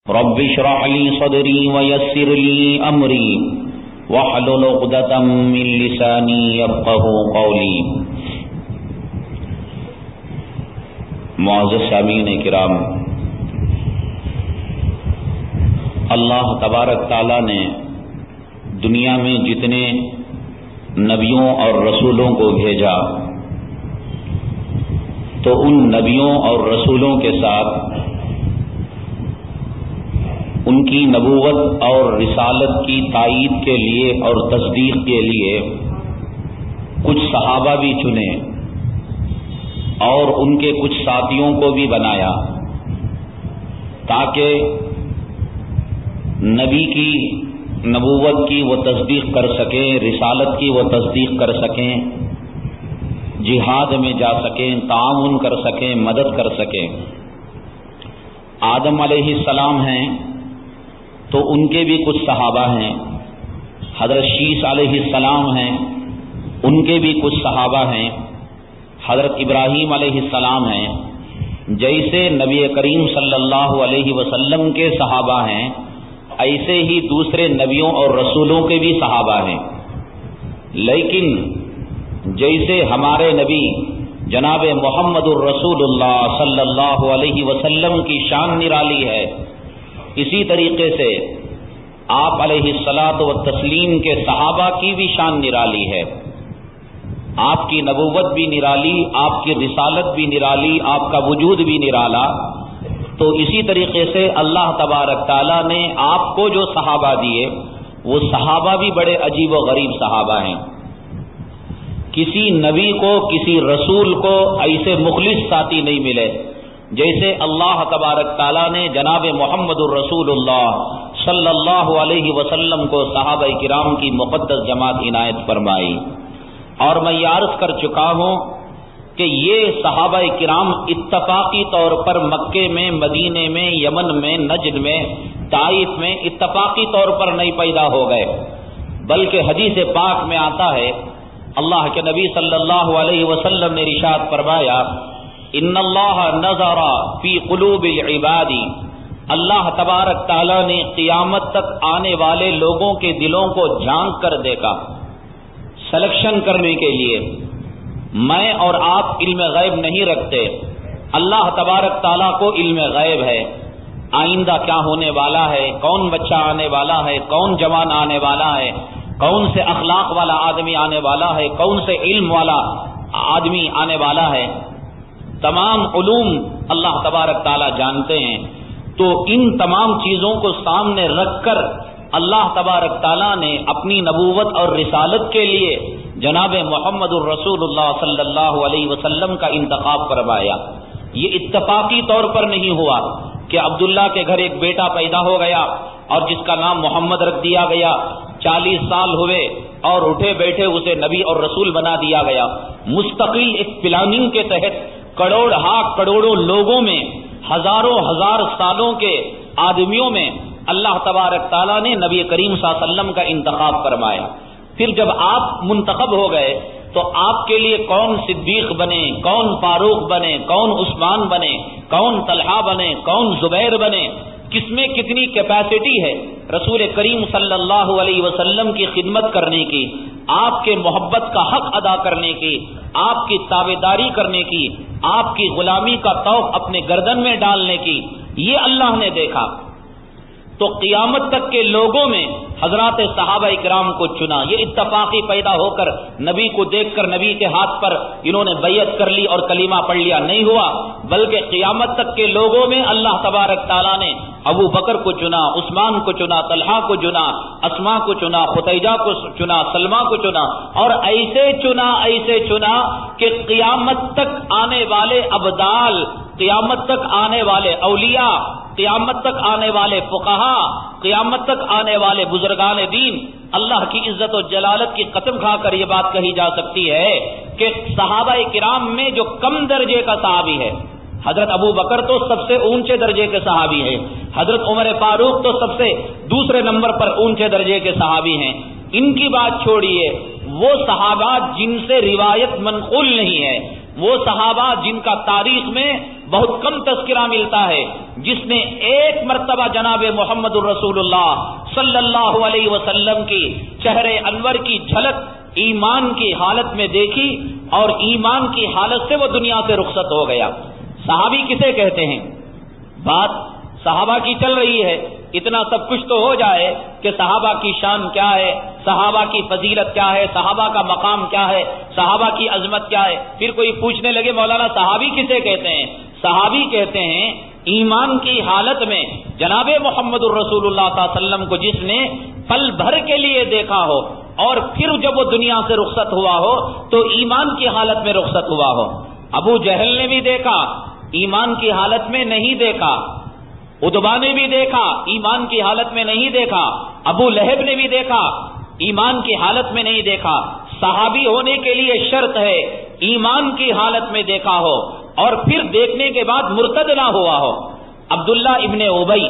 رب اشرح لي صدري ويسر لي امري واحلل عقدة من لساني يفقهوا قولي۔ معزز سامعین کرام، اللہ تبارک تعالیٰ نے دنیا میں جتنے نبیوں اور رسولوں کو بھیجا تو ان نبیوں اور رسولوں کے ساتھ ان کی نبوت اور رسالت کی تائید کے لیے اور تصدیق کے لیے کچھ صحابہ بھی چنے اور ان کے کچھ ساتھیوں کو بھی بنایا تاکہ نبی کی نبوت کی وہ تصدیق کر سکیں، رسالت کی وہ تصدیق کر سکیں، جہاد میں جا سکیں، تعاون کر سکیں، مدد کر سکیں۔ آدم علیہ السلام ہیں تو ان کے بھی کچھ صحابہ ہیں، حضرت شیس علیہ السلام ہیں، ان کے بھی کچھ صحابہ ہیں، حضرت ابراہیم علیہ السلام ہیں، جیسے نبی کریم صلی اللہ علیہ وسلم کے صحابہ ہیں ایسے ہی دوسرے نبیوں اور رسولوں کے بھی صحابہ ہیں۔ لیکن جیسے ہمارے نبی جناب محمد الرسول اللہ صلی اللہ علیہ وسلم کی شان نرالی ہے، اسی طریقے سے آپ علیہ الصلاۃ والتسلیم کے صحابہ کی بھی شان نرالی ہے۔ آپ کی نبوت بھی نرالی، آپ کی رسالت بھی نرالی، آپ کا وجود بھی نرالا۔ تو اسی طریقے سے اللہ تبارک تعالیٰ نے آپ کو جو صحابہ دیے وہ صحابہ بھی بڑے عجیب و غریب صحابہ ہیں۔ کسی نبی کو، کسی رسول کو ایسے مخلص ساتھی نہیں ملے جیسے اللہ تبارک تعالیٰ نے جناب محمد الرسول اللہ صلی اللہ علیہ وسلم کو صحابہ کرام کی مقدس جماعت عنایت فرمائی۔ اور میں یہ عرض کر چکا ہوں کہ یہ صحابہ کرام اتفاقی طور پر مکے میں، مدینے میں، یمن میں، نجد میں، طائف میں اتفاقی طور پر نہیں پیدا ہو گئے، بلکہ حدیث پاک میں آتا ہے، اللہ کے نبی صلی اللہ علیہ وسلم نے ارشاد فرمایا، ان اللہ نظر فی قلوب العباد، اللہ تبارک تعالیٰ نے قیامت تک آنے والے لوگوں کے دلوں کو جھانک کر دیکھا، سلیکشن کرنے کے لیے۔ میں اور آپ علم غیب نہیں رکھتے، اللہ تبارک تعالیٰ کو علم غیب ہے، آئندہ کیا ہونے والا ہے، کون بچہ آنے والا ہے، کون جوان آنے والا ہے، کون سے اخلاق والا آدمی آنے والا ہے، کون سے علم والا آدمی آنے والا ہے، تمام علوم اللہ تبارک تعالیٰ جانتے ہیں۔ تو ان تمام چیزوں کو سامنے رکھ کر اللہ تبارک تعالیٰ نے اپنی نبوت اور رسالت کے لیے جناب محمد الرسول اللہ صلی اللہ علیہ وسلم کا انتخاب فرمایا۔ یہ اتفاقی طور پر نہیں ہوا کہ عبداللہ کے گھر ایک بیٹا پیدا ہو گیا اور جس کا نام محمد رکھ دیا گیا، 40 سال ہوئے اور اٹھے بیٹھے اسے نبی اور رسول بنا دیا گیا۔ مستقل ایک پلاننگ کے تحت کروڑوں لوگوں میں، ہزاروں ہزار سالوں کے آدمیوں میں اللہ تبارک تعالیٰ نے نبی کریم صلی اللہ علیہ وسلم کا انتخاب فرمایا۔ پھر جب آپ منتخب ہو گئے تو آپ کے لیے کون صدیق بنے، کون فاروق بنے، کون عثمان بنے، کون طلحہ بنے، کون زبیر بنے، کس میں کتنی کیپیسٹی ہے رسول کریم صلی اللہ علیہ وسلم کی خدمت کرنے کی، آپ کے محبت کا حق ادا کرنے کی، آپ کی تابعداری کرنے کی، آپ کی غلامی کا طوق اپنے گردن میں ڈالنے کی، یہ اللہ نے دیکھا۔ تو قیامت تک کے لوگوں میں حضرات صحابہ کرام کو چنا۔ یہ اتفاقی پیدا ہو کر نبی کو دیکھ کر نبی کے ہاتھ پر انہوں نے بیعت کر لی اور کلمہ پڑھ لیا نہیں ہوا، بلکہ قیامت تک کے لوگوں میں اللہ تبارک تعالیٰ نے ابو بکر کو چنا، عثمان کو چنا، طلحہ کو چنا، اسماء کو چنا، خدیجہ کو چنا، سلمہ کو چنا، اور ایسے چنا کہ قیامت تک آنے والے ابدال، قیامت تک آنے والے اولیاء، قیامت تک آنے والے فقہا، قیامت تک آنے والے بزرگان دین، اللہ کی عزت و جلالت کی قسم کھا کر یہ بات کہی جا سکتی ہے کہ صحابہ کرام میں جو کم درجے کا صحابی ہے، حضرت ابو بکر تو سب سے اونچے درجے کے صحابی ہیں، حضرت عمر فاروق تو سب سے دوسرے نمبر پر اونچے درجے کے صحابی ہیں، ان کی بات چھوڑیے، وہ صحابہ جن سے روایت منقول نہیں ہے، وہ صحابہ جن کا تاریخ میں بہت کم تذکرہ ملتا ہے جس نے ایک مرتبہ جناب محمد الرسول اللہ صلی اللہ علیہ وسلم کی چہرے انور کی جھلک ایمان کی حالت میں دیکھی اور ایمان کی حالت سے وہ دنیا سے رخصت ہو گیا۔ صحابی کسے کہتے ہیں؟ بات صحابہ کی چل رہی ہے، اتنا سب کچھ تو ہو جائے کہ صحابہ کی شان کیا ہے، صحابہ کی فضیلت کیا ہے، صحابہ کا مقام کیا ہے، صحابہ کی عظمت کیا ہے، پھر کوئی پوچھنے لگے مولانا صحابی کسے کہتے ہیں؟ صحابی کہتے ہیں ایمان کی حالت میں جناب محمد الرسول اللہ صلی اللہ علیہ وسلم کو جس نے پل بھر کے لیے دیکھا ہو اور پھر جب وہ دنیا سے رخصت ہوا ہو تو ایمان کی حالت میں رخصت ہوا ہو۔ ابو جہل نے بھی دیکھا، ایمان کی حالت میں نہیں دیکھا، عتبہ نے بھی دیکھا، ایمان کی حالت میں نہیں دیکھا، ابو لہب نے بھی دیکھا، ایمان کی حالت میں نہیں دیکھا۔ صحابی ہونے کے لیے شرط ہے ایمان کی حالت میں دیکھا ہو اور پھر دیکھنے کے بعد مرتد نہ ہوا ہو۔ عبداللہ ابن ابی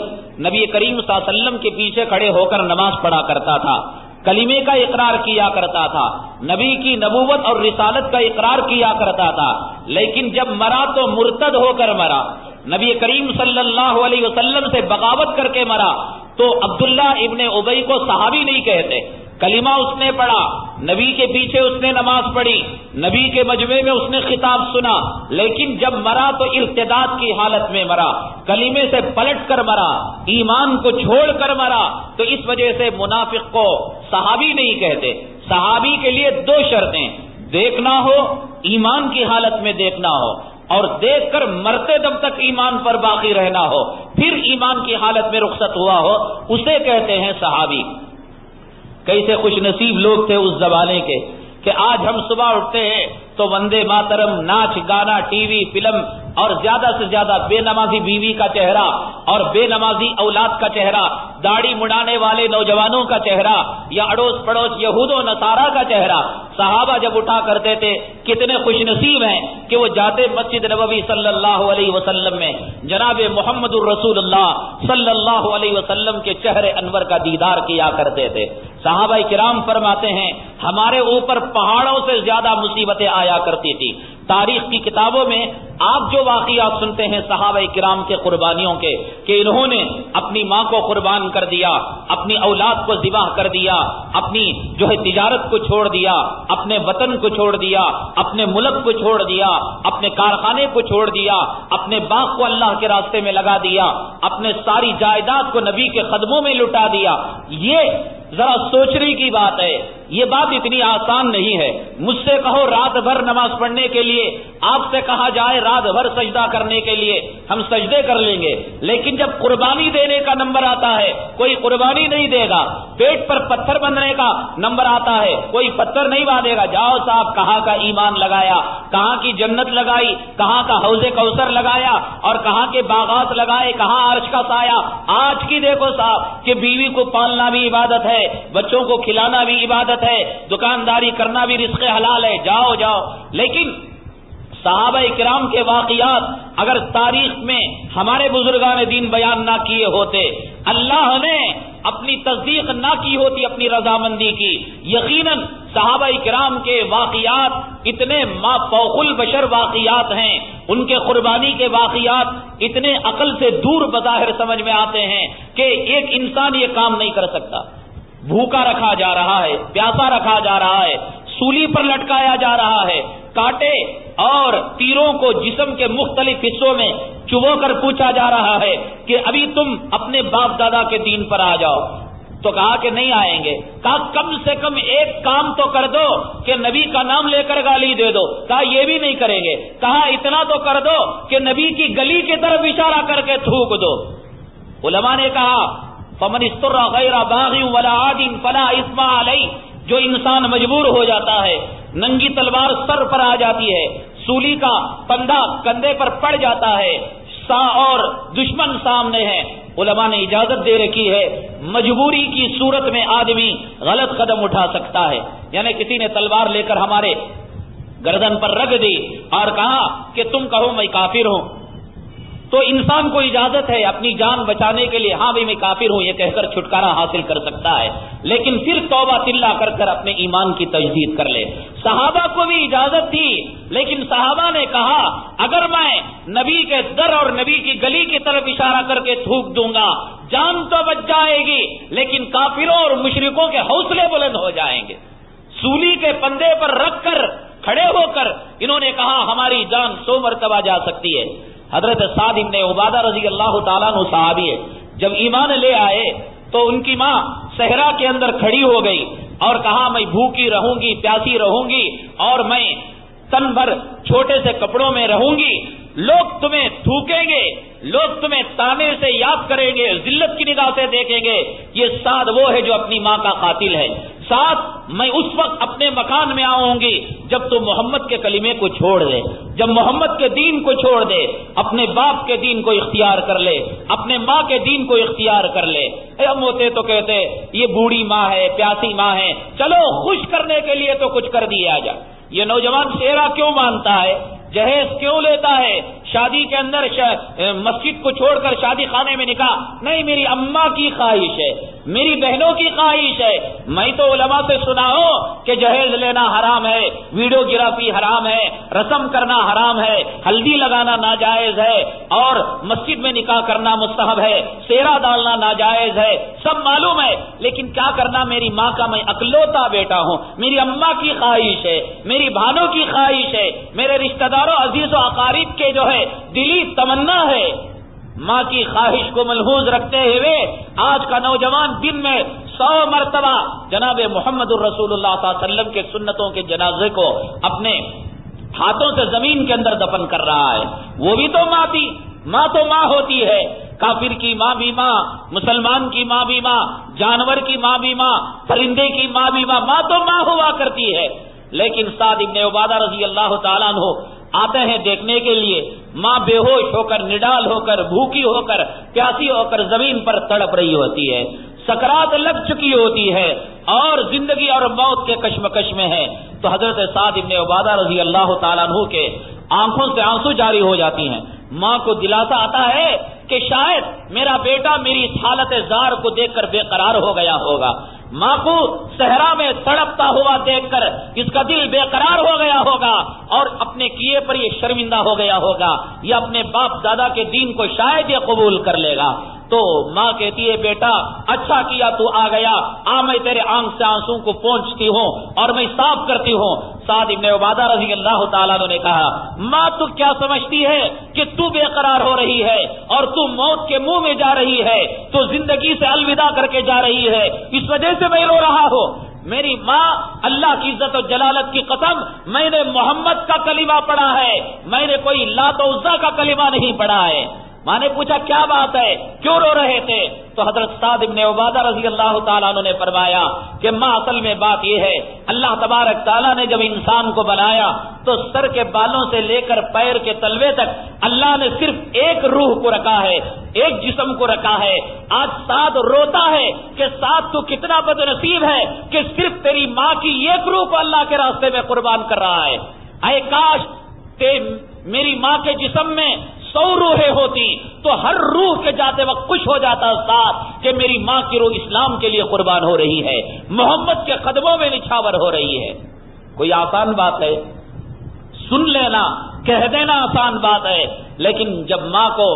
نبی کریم صلی اللہ علیہ وسلم کے پیچھے کھڑے ہو کر نماز پڑھا کرتا تھا، کلمے کا اقرار کیا کرتا تھا، نبی کی نبوت اور رسالت کا اقرار کیا کرتا تھا، لیکن جب مرا تو مرتد ہو کر مرا، نبی کریم صلی اللہ علیہ وسلم سے بغاوت کر کے مرا۔ تو عبداللہ ابن ابی کو صحابی نہیں کہتے، کلمہ اس نے پڑھا، نبی کے پیچھے اس نے نماز پڑھی، نبی کے مجمع میں اس نے خطاب سنا، لیکن جب مرا تو ارتداد کی حالت میں مرا، کلمے سے پلٹ کر مرا، ایمان کو چھوڑ کر مرا، تو اس وجہ سے منافق کو صحابی نہیں کہتے۔ صحابی کے لیے دو شرطیں، دیکھنا ہو، ایمان کی حالت میں دیکھنا ہو، اور دیکھ کر مرتے دم تک ایمان پر باقی رہنا ہو، پھر ایمان کی حالت میں رخصت ہوا ہو، اسے کہتے ہیں صحابی۔ کیسے خوش نصیب لوگ تھے اس زمانے کے کہ آج ہم صبح اٹھتے ہیں تو وندے ماترم، ناچ گانا، ٹی وی، فلم، اور زیادہ سے زیادہ بے نمازی بیوی کا چہرہ اور بے نمازی اولاد کا چہرہ، داڑھی مڑانے والے نوجوانوں کا چہرہ، یا اڑوس پڑوس یہود و نصارہ کا چہرہ۔ صحابہ جب اٹھا کرتے تھے کتنے خوش نصیب ہیں کہ وہ جاتے مسجد نبوی صلی اللہ علیہ وسلم میں جناب محمد الرسول اللہ صلی اللہ علیہ وسلم کے چہرے انور کا دیدار کیا کرتے تھے۔ صحابہ کرام فرماتے ہیں ہمارے اوپر پہاڑوں سے زیادہ مصیبتیں آیا کرتی تھی۔ تاریخ کی کتابوں میں آپ جو واقعات سنتے ہیں صحابہ کرام کے قربانیوں کے کہ انہوں نے اپنی ماں کو قربان کر دیا، اپنی اولاد کو ذبح کر دیا، اپنی جو ہے تجارت کو چھوڑ دیا، اپنے وطن کو چھوڑ دیا، اپنے ملک کو چھوڑ دیا، اپنے کارخانے کو چھوڑ دیا، اپنے باغ کو اللہ کے راستے میں لگا دیا، اپنے ساری جائیداد کو نبی کے قدموں میں لٹا دیا۔ یہ ذرا سوچنے کی بات ہے، یہ بات اتنی آسان نہیں ہے۔ مجھ سے کہو رات بھر نماز پڑھنے کے لیے، آپ سے کہا جائے رات بھر سجدہ کرنے کے لیے، ہم سجدے کر لیں گے، لیکن جب قربانی دینے کا نمبر آتا ہے کوئی قربانی نہیں دے گا، پیٹ پر پتھر بندھنے کا نمبر آتا ہے کوئی پتھر نہیں باندھے گا۔ جاؤ صاحب کہاں کا ایمان لگایا، کہاں کی جنت لگائی، کہاں کا حوض کوثر لگایا، اور کہاں کے باغات لگائے، کہاں عرش کا سایہ۔ آج کی دیکھو صاحب کہ بیوی کو پالنا بھی عبادت ہے، بچوں کو کھلانا بھی عبادت ہے، دکانداری کرنا بھی رزق حلال ہے، جاؤ جاؤ۔ لیکن صحابہ کرام کے واقعات اگر تاریخ میں ہمارے بزرگان دین بیان نہ کیے ہوتے، اللہ نے اپنی تصدیق نہ کی ہوتی اپنی رضامندی کی، یقیناً صحابہ کرام کے واقعات اتنے ما فوق البشر واقعات ہیں، ان کے قربانی کے واقعات اتنے عقل سے دور بظاہر سمجھ میں آتے ہیں کہ ایک انسان یہ کام نہیں کر سکتا۔ بھوکا رکھا جا رہا ہے، پیاسا رکھا جا رہا ہے، سولی پر لٹکایا جا رہا ہے، کانٹے اور تیروں کو جسم کے مختلف حصوں میں چبو کر پوچھا جا رہا ہے کہ ابھی تم اپنے باپ دادا کے دین پر آ جاؤ، تو کہا کہ نہیں آئیں گے۔ کہا کم سے کم ایک کام تو کر دو کہ نبی کا نام لے کر گالی دے دو، کہا یہ بھی نہیں کریں گے۔ کہا اتنا تو کر دو کہ نبی کی گلی کی طرف اشارہ کر کے تھوک دو۔ علماء نے کہا فمن اضطر غیر باغ ولا عاد فلا اثم علیہ، جو انسان مجبور ہو جاتا ہے، ننگی تلوار سر پر آ جاتی ہے، سولی کا پندہ کندھے پر پڑ جاتا ہے اور دشمن سامنے ہے، علماء نے اجازت دے رکھی ہے مجبوری کی صورت میں آدمی غلط قدم اٹھا سکتا ہے۔ یعنی کسی نے تلوار لے کر ہمارے گردن پر رکھ دی اور کہا کہ تم کہو میں کافر ہوں، تو انسان کو اجازت ہے اپنی جان بچانے کے لیے ہاں بھائی میں کافر ہوں یہ کہہ کر چھٹکارا حاصل کر سکتا ہے، لیکن پھر توبہ تلہ کر کر اپنے ایمان کی تجدید کر لے۔ صحابہ کو بھی اجازت تھی، لیکن صحابہ نے کہا اگر میں نبی کے در اور نبی کی گلی کی طرف اشارہ کر کے تھوک دوں گا جان تو بچ جائے گی، لیکن کافروں اور مشرکوں کے حوصلے بلند ہو جائیں گے۔ سولی کے پندے پر رکھ کر کھڑے ہو کر انہوں نے کہا ہماری جان 100 مرتبہ جا سکتی ہے۔ حضرت سعد بن عبادہ رضی اللہ تعالیٰ عنہ صحابی ہے، جب ایمان لے آئے تو ان کی ماں صحرا کے اندر کھڑی ہو گئی اور کہا میں بھوکی رہوں گی، پیاسی رہوں گی، اور میں تن بھر چھوٹے سے کپڑوں میں رہوں گی، لوگ تمہیں تھوکیں گے، لوگ تمہیں تانے سے یاد کریں گے، ذلت کی نگاہ سے دیکھیں گے، یہ سعد وہ ہے جو اپنی ماں کا قاتل ہے۔ ساتھ میں اس وقت اپنے مکان میں آؤں گی جب تو محمد کے کلمے کو چھوڑ دے، جب محمد کے دین کو چھوڑ دے، اپنے باپ کے دین کو اختیار کر لے، اپنے ماں کے دین کو اختیار کر لے۔ ہم ہوتے تو کہتے یہ بوڑھی ماں ہے، پیاسی ماں ہے، چلو خوش کرنے کے لیے تو کچھ کر دیا جائے۔ یہ نوجوان شیرا کیوں مانتا ہے، جہیز کیوں لیتا ہے، شادی کے اندر مسجد کو چھوڑ کر شادی خانے میں نکاح؟ نہیں، میری اماں کی خواہش ہے، میری بہنوں کی خواہش ہے۔ میں تو علماء سے سنا ہو کہ جہیز لینا حرام ہے، ویڈیو گرافی حرام ہے، رسم کرنا حرام ہے، ہلدی لگانا ناجائز ہے، اور مسجد میں نکاح کرنا مستحب ہے، سیرا ڈالنا ناجائز ہے، سب معلوم ہے، لیکن کیا کرنا، میری ماں کا میں اکلوتا بیٹا ہوں، میری اماں کی خواہش ہے، میری بھانوں کی خواہش ہے، میرے رشتہ داروں عزیز و اقارب کے جو ہے دلی تمنا ہے۔ ماں کی خواہش کو ملحوظ رکھتے ہوئے آج کا نوجوان دن میں 100 مرتبہ جناب محمد الرسول اللہ صلی اللہ علیہ وسلم کے سنتوں کے جنازے کو اپنے ہاتھوں سے زمین کے اندر دفن کر رہا ہے۔ وہ بھی تو ماں تھی، ماں تو ماں ہوتی ہے، کافر کی ماں بھی ماں، مسلمان کی ماں بھی ماں، جانور کی ماں بھی ماں، پرندے کی ماں بھی ماں، ماں تو ماں ہوا کرتی ہے۔ لیکن سعد بن عبادہ رضی اللہ تعالیٰ عنہ آتے ہیں دیکھنے کے لیے، ماں بے ہوش ہو کر، نڈال ہو کر، بھوکی ہو کر، پیاسی ہو کر زمین پر تڑپ رہی ہوتی ہے، سکرات لگ چکی ہوتی ہے اور زندگی اور موت کے کشمکش میں ہے۔ تو حضرت سعد بن عبادہ رضی اللہ تعالیٰ عنہ کے آنکھوں سے آنسو جاری ہو جاتی ہیں۔ ماں کو دلاسا آتا ہے کہ شاید میرا بیٹا میری اس حالت زار کو دیکھ کر بے قرار ہو گیا ہوگا، ماں کو صحرا میں تڑپتا ہوا دیکھ کر اس کا دل بے قرار ہو گیا ہوگا اور اپنے کیے پر یہ شرمندہ ہو گیا ہوگا، یا اپنے باپ دادا کے دین کو شاید یہ قبول کر لے گا۔ تو ماں کہتی ہے بیٹا اچھا کیا تو آ گیا، میں تیرے آنکھ سے آنسوں کو پونچھتی ہوں اور میں صاف کرتی ہوں۔ سعد بن عبادہ رضی اللہ تعالیٰ نے کہا ماں تو کیا سمجھتی ہے کہ تو بے قرار ہو رہی ہے اور تو موت کے منہ میں جا رہی ہے، تو زندگی سے الوداع کر کے جا رہی ہے، اس وجہ سے میں رو رہا ہوں۔ میری ماں اللہ کی عزت و جلالت کی قسم میں نے محمد کا کلمہ پڑھا ہے، میں نے کوئی لات و عزا کا کلمہ نہیں پڑھا ہے۔ ماں نے پوچھا کیا بات ہے، کیوں رو رہے تھے؟ تو حضرت سعد بن عبادہ رضی اللہ تعالیٰ عنہ نے فرمایا کہ ماں اصل میں بات یہ ہے، اللہ تبارک تعالیٰ نے جب انسان کو بنایا تو سر کے بالوں سے لے کر پیر کے تلوے تک اللہ نے صرف ایک روح کو رکھا ہے، ایک جسم کو رکھا ہے۔ آج سعد روتا ہے کہ سعد تو کتنا بد نصیب ہے کہ صرف تیری ماں کی ایک روح کو اللہ کے راستے میں قربان کر رہا ہے۔ اے کاش میری ماں کے جسم میں 100 روحیں ہوتی تو ہر روح کے جاتے وقت خوش ہو جاتا ساتھ کہ میری ماں کی روح اسلام کے لیے قربان ہو رہی ہے، محمد کے قدموں میں نچھاور ہو رہی ہے۔ کوئی آسان بات ہے؟ سن لینا، کہہ دینا آسان بات ہے، لیکن جب ماں کو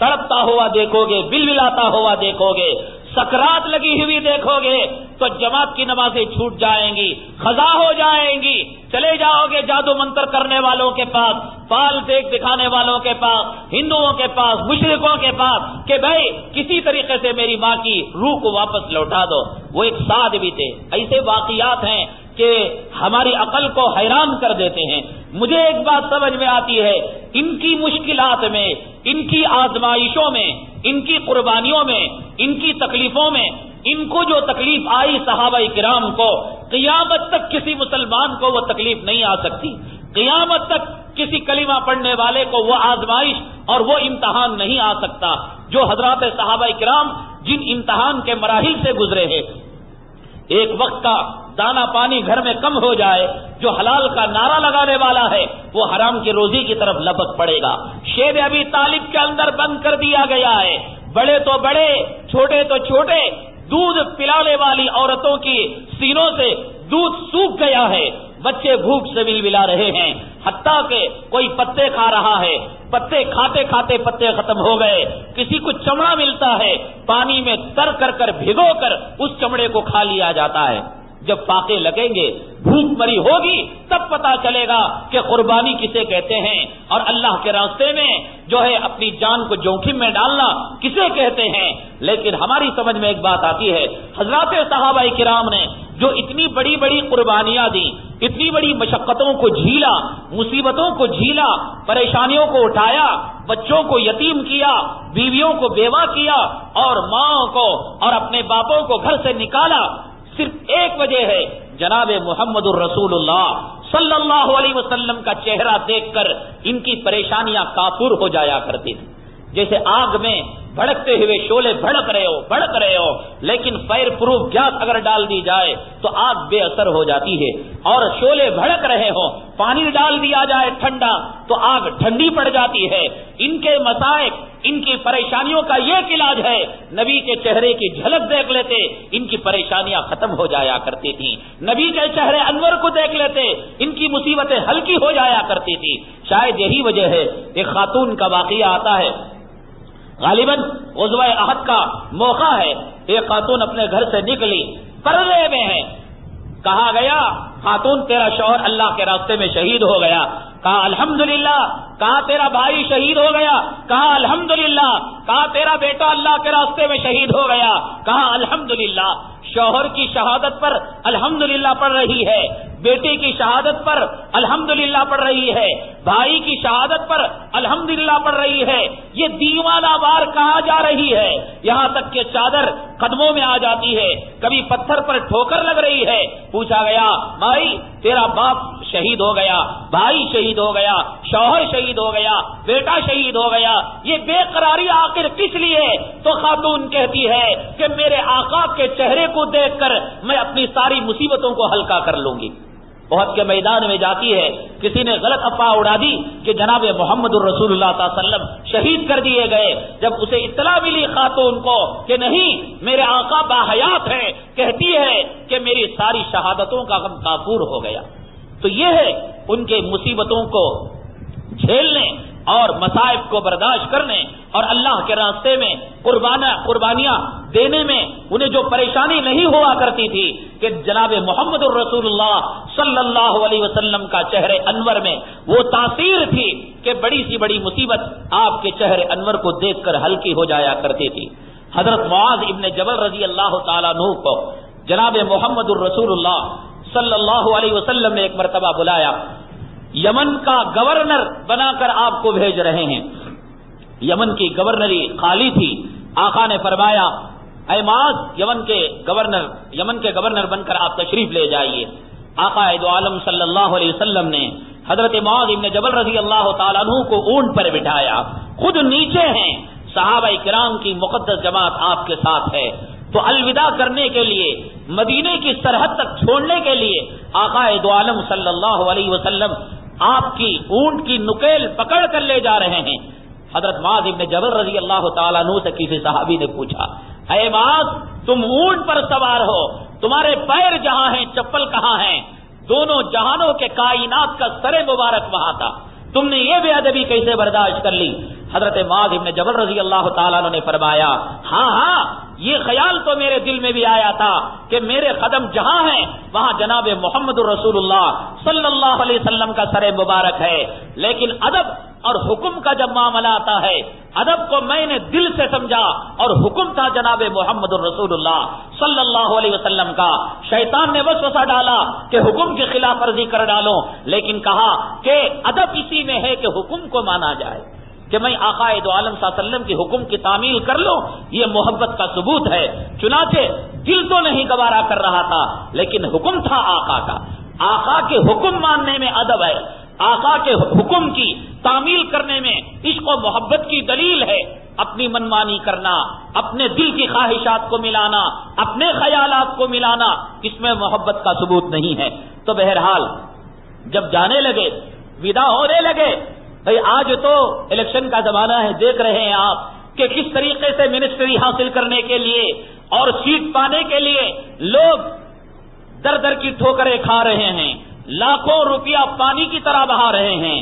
تڑپتا ہوا دیکھو گے، بلبلاتا ہوا دیکھو گے، سکرات لگی ہوئی دیکھو گے تو جماعت کی نمازیں چھوٹ جائیں گی، خزا ہو جائیں گی، چلے جاؤ گے جادو منتر کرنے والوں کے پاس، فال دیکھ دکھانے والوں کے پاس، ہندوؤں کے پاس، مشرکوں کے پاس کہ بھائی کسی طریقے سے میری ماں کی روح کو واپس لوٹا دو۔ وہ ایک سعد بھی تھے۔ ایسے واقعات ہیں کہ ہماری عقل کو حیران کر دیتے ہیں۔ مجھے ایک بات سمجھ میں آتی ہے، ان کی مشکلات میں، ان کی آزمائشوں میں، ان کی قربانیوں میں، ان کی تکلیفوں میں، ان کو جو تکلیف آئی صحابہ کرام کو، قیامت تک کسی مسلمان کو وہ تکلیف نہیں آ سکتی۔ قیامت تک کسی کلمہ پڑھنے والے کو وہ آزمائش اور وہ امتحان نہیں آ سکتا جو حضرات صحابہ کرام جن امتحان کے مراحل سے گزرے ہیں۔ ایک وقت کا دانا پانی گھر میں کم ہو جائے، جو حلال کا نعرہ لگانے والا ہے وہ حرام کی روزی کی طرف لپک پڑے گا. شیب ابی طالب کے اندر بند کر دیا گیا ہے. بڑے تو بڑے، چھوٹے تو چھوٹے، دودھ پلانے والی عورتوں کی سینوں سے دودھ سوکھ گیا ہے. بچے بھوک سے ولولا رہے ہیں، حتیٰ کہ کوئی پتے کھا رہا ہے، پتے کھاتے کھاتے پتے ختم ہو گئے. کسی کو چمڑا ملتا ہے، پانی میں تر کر کر بھگو کر اس چمڑے کو کھا لیا جاتا ہے. جب فاقے لگیں گے، بھوک مری ہوگی، تب پتا چلے گا کہ قربانی کسے کہتے ہیں اور اللہ کے راستے میں جو ہے اپنی جان کو جوخم میں ڈالنا کسے کہتے ہیں. لیکن ہماری سمجھ میں ایک بات آتی ہے، حضرات صحابہ کرام نے جو اتنی بڑی بڑی قربانیاں دی، اتنی بڑی مشقتوں کو جھیلا، مصیبتوں کو جھیلا، پریشانیوں کو اٹھایا، بچوں کو یتیم کیا، بیویوں کو بیوہ کیا اور ماں کو اور اپنے باپوں کو گھر سے نکالا، صرف ایک وجہ ہے، جناب محمد الرسول اللہ صلی اللہ علیہ وسلم کا چہرہ دیکھ کر ان کی پریشانیاں کافور ہو جایا کرتی تھی. جیسے آگ میں بھڑکتے ہوئے شعلے بھڑک رہے ہو لیکن فائر پروف گیس اگر ڈال دی جائے تو آگ بے اثر ہو جاتی ہے. اور شعلے بھڑک رہے ہو، پانی ڈال دیا جائے ٹھنڈا تو آگ ٹھنڈی پڑ جاتی ہے. ان کے مصائب، ان کی پریشانیوں کا یہ علاج ہے، نبی کے چہرے کی جھلک دیکھ لیتے ان کی پریشانیاں ختم ہو جایا کرتی تھیں. نبی کے چہرے انور کو دیکھ لیتے ان کی مصیبتیں ہلکی ہو جایا کرتی تھی. شاید یہی وجہ ہے. ایک خاتون کا واقعہ آتا ہے، غالباً غزوہ احد کا موقع ہے. ایک خاتون اپنے گھر سے نکلی، پردے میں ہے. کہا گیا خاتون تیرا شوہر اللہ کے راستے میں شہید ہو گیا. کہا الحمدللہ. کہا تیرا بھائی شہید ہو گیا. کہا الحمدللہ. کہا تیرا بیٹا اللہ کے راستے میں شہید ہو گیا. کہا الحمدللہ. شوہر کی شہادت پر الحمدللہ پڑھ رہی ہے، بیٹے کی شہادت پر الحمدللہ پڑھ رہی ہے، بھائی کی شہادت پر الحمدللہ پڑھ رہی ہے. یہ دیوانہ وار کہا جا رہی ہے، یہاں تک کہ چادر قدموں میں آ جاتی ہے، کبھی پتھر پر ٹھوکر لگ رہی ہے. پوچھا گیا بھائی تیرا باپ شہید ہو گیا، بھائی شہید ہو گیا، شوہر شہید ہو گیا، بیٹا شہید ہو گیا، یہ بے قراری آخر کس لیے؟ تو خاتون کہتی ہے کہ میرے آقا کے چہرے کو دیکھ کر میں اپنی ساری مصیبتوں کو ہلکا کر لوں گی. احد کے میدان میں جاتی ہے، کسی نے غلط افواہ اڑا دی کہ جناب محمد الرسول اللہ صلی اللہ علیہ وسلم شہید کر دیے گئے. جب اسے اطلاع ملی خاتون کو کہ نہیں میرے آقا باحیات ہیں، کہتی ہے کہ میری ساری شہادتوں کا غم کافور ہو گیا. تو یہ ہے ان کے مصیبتوں کو جھیلنے اور مصائب کو برداشت کرنے اور اللہ کے راستے میں قربانیاں دینے میں انہیں جو پریشانی نہیں ہوا کرتی تھی کہ جناب محمد الرسول اللہ صلی اللہ علیہ وسلم کا چہرے انور میں وہ تاثیر تھی کہ بڑی سی بڑی مصیبت آپ کے چہرے انور کو دیکھ کر ہلکی ہو جایا کرتی تھی. حضرت معاذ ابن جبل رضی اللہ تعالیٰ عنہ کو جناب محمد الرسول اللہ صلی اللہ علیہ وسلم نے ایک مرتبہ بلایا. یمن کا گورنر بنا کر آپ کو بھیج رہے ہیں. یمن کی گورنری خالی تھی. آقا نے فرمایا اے معاذ یمن کے گورنر بن کر آپ تشریف لے جائیے. آقا دو عالم صلی اللہ علیہ وسلم نے حضرت معاذ ابن جبل رضی اللہ تعالیٰ عنہ کو اونٹ پر بٹھایا، خود نیچے ہیں، صحابہ کرام کی مقدس جماعت آپ کے ساتھ ہے. تو الوداع کرنے کے لیے، مدینے کی سرحد تک چھوڑنے کے لیے آقا دو عالم صلی اللہ علیہ وسلم آپ کی اونٹ کی نکیل پکڑ کر لے جا رہے ہیں. حضرت معاذ ابن جبل رضی اللہ تعالیٰ عنہ سے کسی صحابی نے پوچھا اے معاذ تم اونٹ پر سوار ہو، تمہارے پیر جہاں ہیں چپل کہاں ہیں؟ دونوں جہانوں کے کائنات کا سر مبارک وہاں تھا، تم نے یہ بے ادبی کیسے برداشت کر لی؟ حضرت معاذ ابن جبل رضی اللہ تعالیٰ عنہ نے فرمایا ہاں یہ خیال تو میرے دل میں بھی آیا تھا کہ میرے قدم جہاں ہیں وہاں جناب محمد الرسول اللہ صلی اللہ علیہ وسلم کا سر مبارک ہے. لیکن ادب اور حکم کا جب معاملہ آتا ہے، ادب کو میں نے دل سے سمجھا اور حکم تھا جناب محمد الرسول اللہ صلی اللہ علیہ وسلم کا. شیطان نے وسوسہ ڈالا کہ حکم کی خلاف ورزی کر ڈالو، لیکن کہا کہ ادب اسی میں ہے کہ حکم کو مانا جائے، کہ میں آقا دو عالم صلی اللہ علیہ وسلم کی حکم کی تعمیل کر لوں، یہ محبت کا ثبوت ہے. چنانچہ دل تو نہیں گوارا کر رہا تھا لیکن حکم تھا آقا کا. آقا کے حکم ماننے میں ادب ہے، آقا کے حکم کی تعمیل کرنے میں عشق و محبت کی دلیل ہے. اپنی منمانی کرنا، اپنے دل کی خواہشات کو ملانا، اپنے خیالات کو ملانا، اس میں محبت کا ثبوت نہیں ہے. تو بہرحال جب جانے لگے، ودا ہونے لگے، بھئی آج تو الیکشن کا زمانہ ہے، دیکھ رہے ہیں آپ کہ کس طریقے سے منسٹری حاصل کرنے کے لیے اور سیٹ پانے کے لیے لوگ در در کی ٹھوکریں کھا رہے ہیں، لاکھوں روپیہ پانی کی طرح بہا رہے ہیں،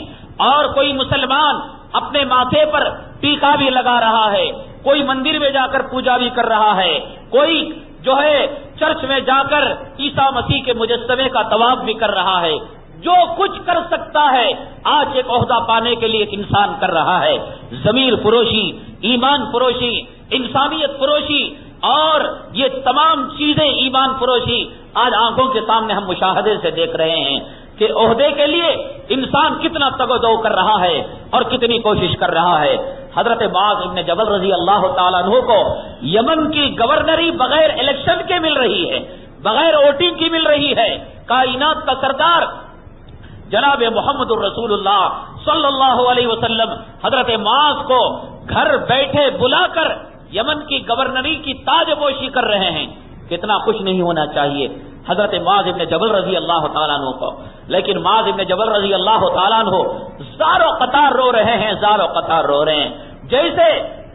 اور کوئی مسلمان اپنے ماتھے پر ٹیکا بھی لگا رہا ہے، کوئی مندر میں جا کر پوجا بھی کر رہا ہے، کوئی جو ہے چرچ میں جا کر عیسیٰ مسیح کے مجسمے کا طواف بھی کر رہا ہے۔ جو کچھ کر سکتا ہے آج ایک عہدہ پانے کے لیے ایک انسان کر رہا ہے۔ ضمیر فروشی، ایمان فروشی، انسانیت فروشی اور یہ تمام چیزیں ایمان فروشی آج آنکھوں کے سامنے ہم مشاہدے سے دیکھ رہے ہیں کہ عہدے کے لیے انسان کتنا تگ و دو کر رہا ہے اور کتنی کوشش کر رہا ہے۔ حضرت معاذ بن جبل رضی اللہ تعالیٰ عنہ کو یمن کی گورنری بغیر الیکشن کے مل رہی ہے، بغیر ووٹنگ کی مل رہی ہے۔ کائنات کا سردار جناب محمد الرسول اللہ صلی اللہ علیہ وسلم حضرت معاذ کو گھر بیٹھے بلا کر یمن کی گورنری کی تاج پوشی کر رہے ہیں۔ کتنا خوش نہیں ہونا چاہیے حضرت معاذ ابن جبل رضی اللہ تعالیٰ عنہ کو، لیکن معاذ ابن جبل رضی اللہ تعالیٰ عنہ زار و قطار رو رہے ہیں، زار و قطار رو رہے ہیں، جیسے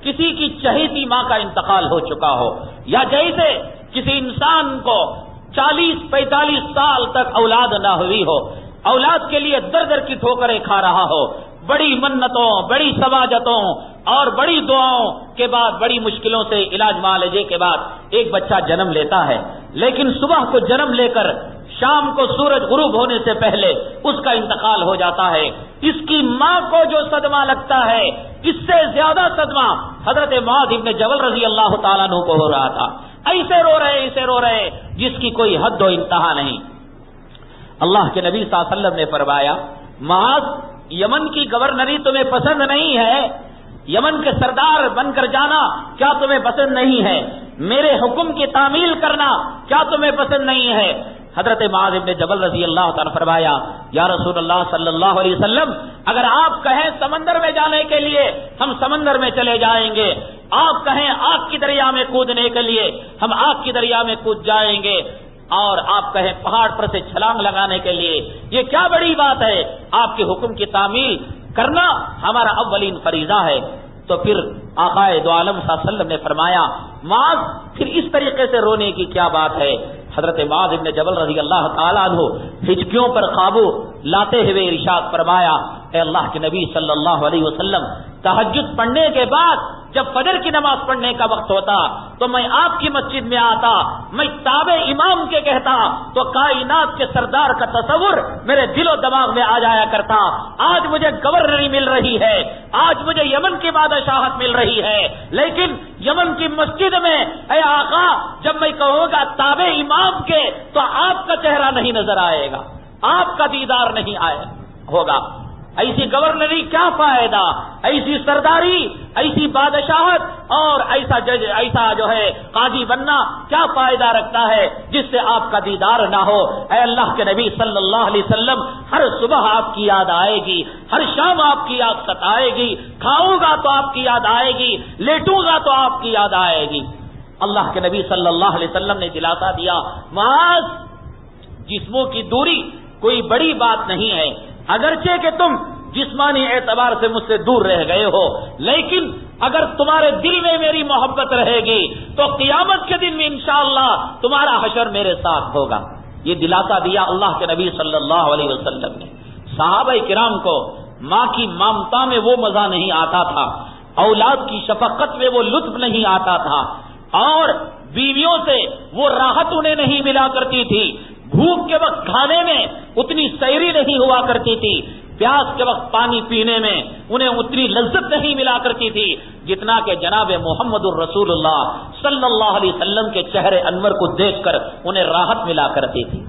کسی کی چہیتی ماں کا انتقال ہو چکا ہو، یا جیسے کسی انسان کو 40-45 سال تک اولاد نہ ہوئی ہو، اولاد کے لیے در در کی ٹھوکریں کھا رہا ہو، بڑی منتوں، بڑی سماجتوں اور بڑی دعاؤں کے بعد، بڑی مشکلوں سے علاج معالجے کے بعد ایک بچہ جنم لیتا ہے، لیکن صبح کو جنم لے کر شام کو سورج غروب ہونے سے پہلے اس کا انتقال ہو جاتا ہے۔ اس کی ماں کو جو صدمہ لگتا ہے اس سے زیادہ صدمہ حضرت معاذ ابن جبل رضی اللہ تعالیٰ عنہ کو ہو رہا تھا۔ ایسے رو رہے جس کی کوئی حد و انتہا نہیں۔ اللہ کے نبی صلی اللہ علیہ وسلم نے فرمایا، معاذ یمن کی گورنری تمہیں پسند نہیں ہے، یمن کے سردار بن کر جانا کیا تمہیں پسند نہیں ہے، میرے حکم کی تعمیل کرنا کیا تمہیں پسند نہیں ہے؟ حضرت معاذ بن جبل رضی اللہ تعالیٰ فرمایا، یا رسول اللہ صلی اللہ علیہ وسلم، اگر آپ کہیں سمندر میں جانے کے لیے ہم سمندر میں چلے جائیں گے، آپ کہیں آگ کی دریا میں کودنے کے لیے ہم آگ کی دریا میں کود جائیں گے، اور آپ کہیں پہاڑ پر سے چھلانگ لگانے کے لیے، یہ کیا بڑی بات ہے؟ آپ کے حکم کی تعمیل کرنا ہمارا اولین فریضہ ہے۔ تو پھر آقا دو عالم صلی اللہ علیہ وسلم نے فرمایا، معاذ پھر اس طریقے سے رونے کی کیا بات ہے؟ حضرت معاذ ابن جبل رضی اللہ تعالیٰ عنہ ہچکیوں پر قابو لاتے ہوئے ارشاد فرمایا، اے اللہ کے نبی صلی اللہ علیہ وسلم، تہجد پڑھنے کے بعد جب فجر کی نماز پڑھنے کا وقت ہوتا تو میں آپ کی مسجد میں آتا، میں تابع امام کے کہتا تو کائنات کے سردار کا تصور میرے دل و دماغ میں آ جایا کرتا۔ آج مجھے گورنری مل رہی ہے، آج مجھے یمن کی بادشاہت مل رہی ہے، لیکن یمن کی مسجد میں اے آقا جب میں کہوں گا تابع امام کے تو آپ کا چہرہ نہیں نظر آئے گا، آپ کا دیدار نہیں ہوگا۔ ایسی گورنری کیا فائدہ، ایسی سرداری، ایسی بادشاہت اور ایسا جج، ایسا جو ہے قاضی بننا کیا فائدہ رکھتا ہے جس سے آپ کا دیدار نہ ہو؟ اے اللہ کے نبی صلی اللہ علیہ وسلم، ہر صبح آپ کی یاد آئے گی، ہر شام آپ کی یاد ستائے گی، کھاؤں گا تو آپ کی یاد آئے گی، لیٹوں گا تو آپ کی یاد آئے گی۔ اللہ کے نبی صلی اللہ علیہ وسلم نے دلاسا دیا، معاذ جسموں کی دوری کوئی بڑی بات نہیں ہے، اگرچہ کہ تم جسمانی اعتبار سے مجھ سے دور رہ گئے ہو، لیکن اگر تمہارے دل میں میری محبت رہے گی تو قیامت کے دن میں انشاءاللہ تمہارا حشر میرے ساتھ ہوگا۔ یہ دلاسا دیا اللہ کے نبی صلی اللہ علیہ وسلم نے۔ صحابہ کرام کو ماں کی ممتا میں وہ مزہ نہیں آتا تھا، اولاد کی شفقت میں وہ لطف نہیں آتا تھا، اور بیویوں سے وہ راحت انہیں نہیں ملا کرتی تھی، بھوک کے وقت کھانے میں اتنی سیری نہیں ہوا کرتی تھی، پیاس کے وقت پانی پینے میں انہیں اتنی لذت نہیں ملا کرتی تھی جتنا کہ جناب محمد الرسول اللہ صلی اللہ علیہ وسلم کے چہرے انور کو دیکھ کر انہیں راحت ملا کرتی تھی۔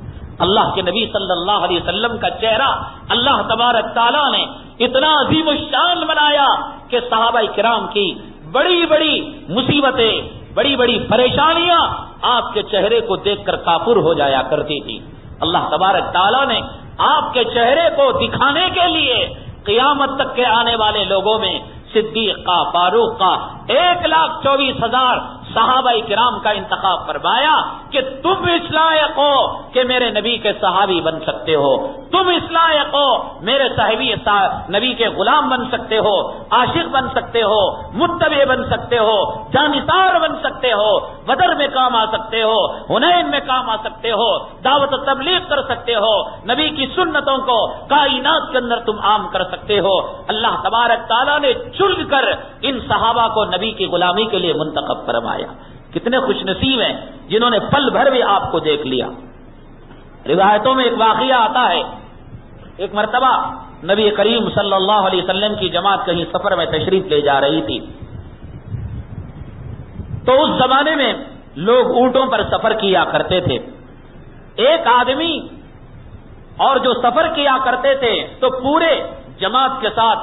اللہ کے نبی صلی اللہ علیہ وسلم کا چہرہ اللہ تبارک تعالیٰ نے اتنا عظیم الشان بنایا کہ صحابہ کرام کی بڑی بڑی مصیبتیں، بڑی بڑی پریشانیاں آپ کے چہرے کو دیکھ کر کافر ہو جایا کرتی تھی۔ اللہ تبارک تعالیٰ نے آپ کے چہرے کو دکھانے کے لیے قیامت تک کے آنے والے لوگوں میں صدیق کا، فاروق کا، 1,24,000 صحابہ کرام کا انتخاب فرمایا کہ تم اس لائق ہو کہ میرے نبی کے صحابی بن سکتے ہو، تم اس لائق ہو میرے صحابی نبی کے غلام بن سکتے ہو، عاشق بن سکتے ہو، متبع بن سکتے ہو، جانثار بن سکتے ہو، بدر میں کام آ سکتے ہو، حنین میں کام آ سکتے ہو، دعوت و تبلیغ کر سکتے ہو، نبی کی سنتوں کو کائنات کے اندر تم عام کر سکتے ہو۔ اللہ تبارک تعالیٰ نے چن کر ان صحابہ کو نبی کی غلامی کے لیے منتخب فرمایا۔ کتنے خوش نصیب ہیں جنہوں نے پل بھر بھی آپ کو دیکھ لیا۔ روایتوں میں ایک واقعہ آتا ہے، ایک مرتبہ نبی کریم صلی اللہ علیہ وسلم کی جماعت کہیں سفر میں تشریف لے جا رہی تھی، تو اس زمانے میں لوگ اونٹوں پر سفر کیا کرتے تھے۔ ایک آدمی اور جو سفر کیا کرتے تھے تو پورے جماعت کے ساتھ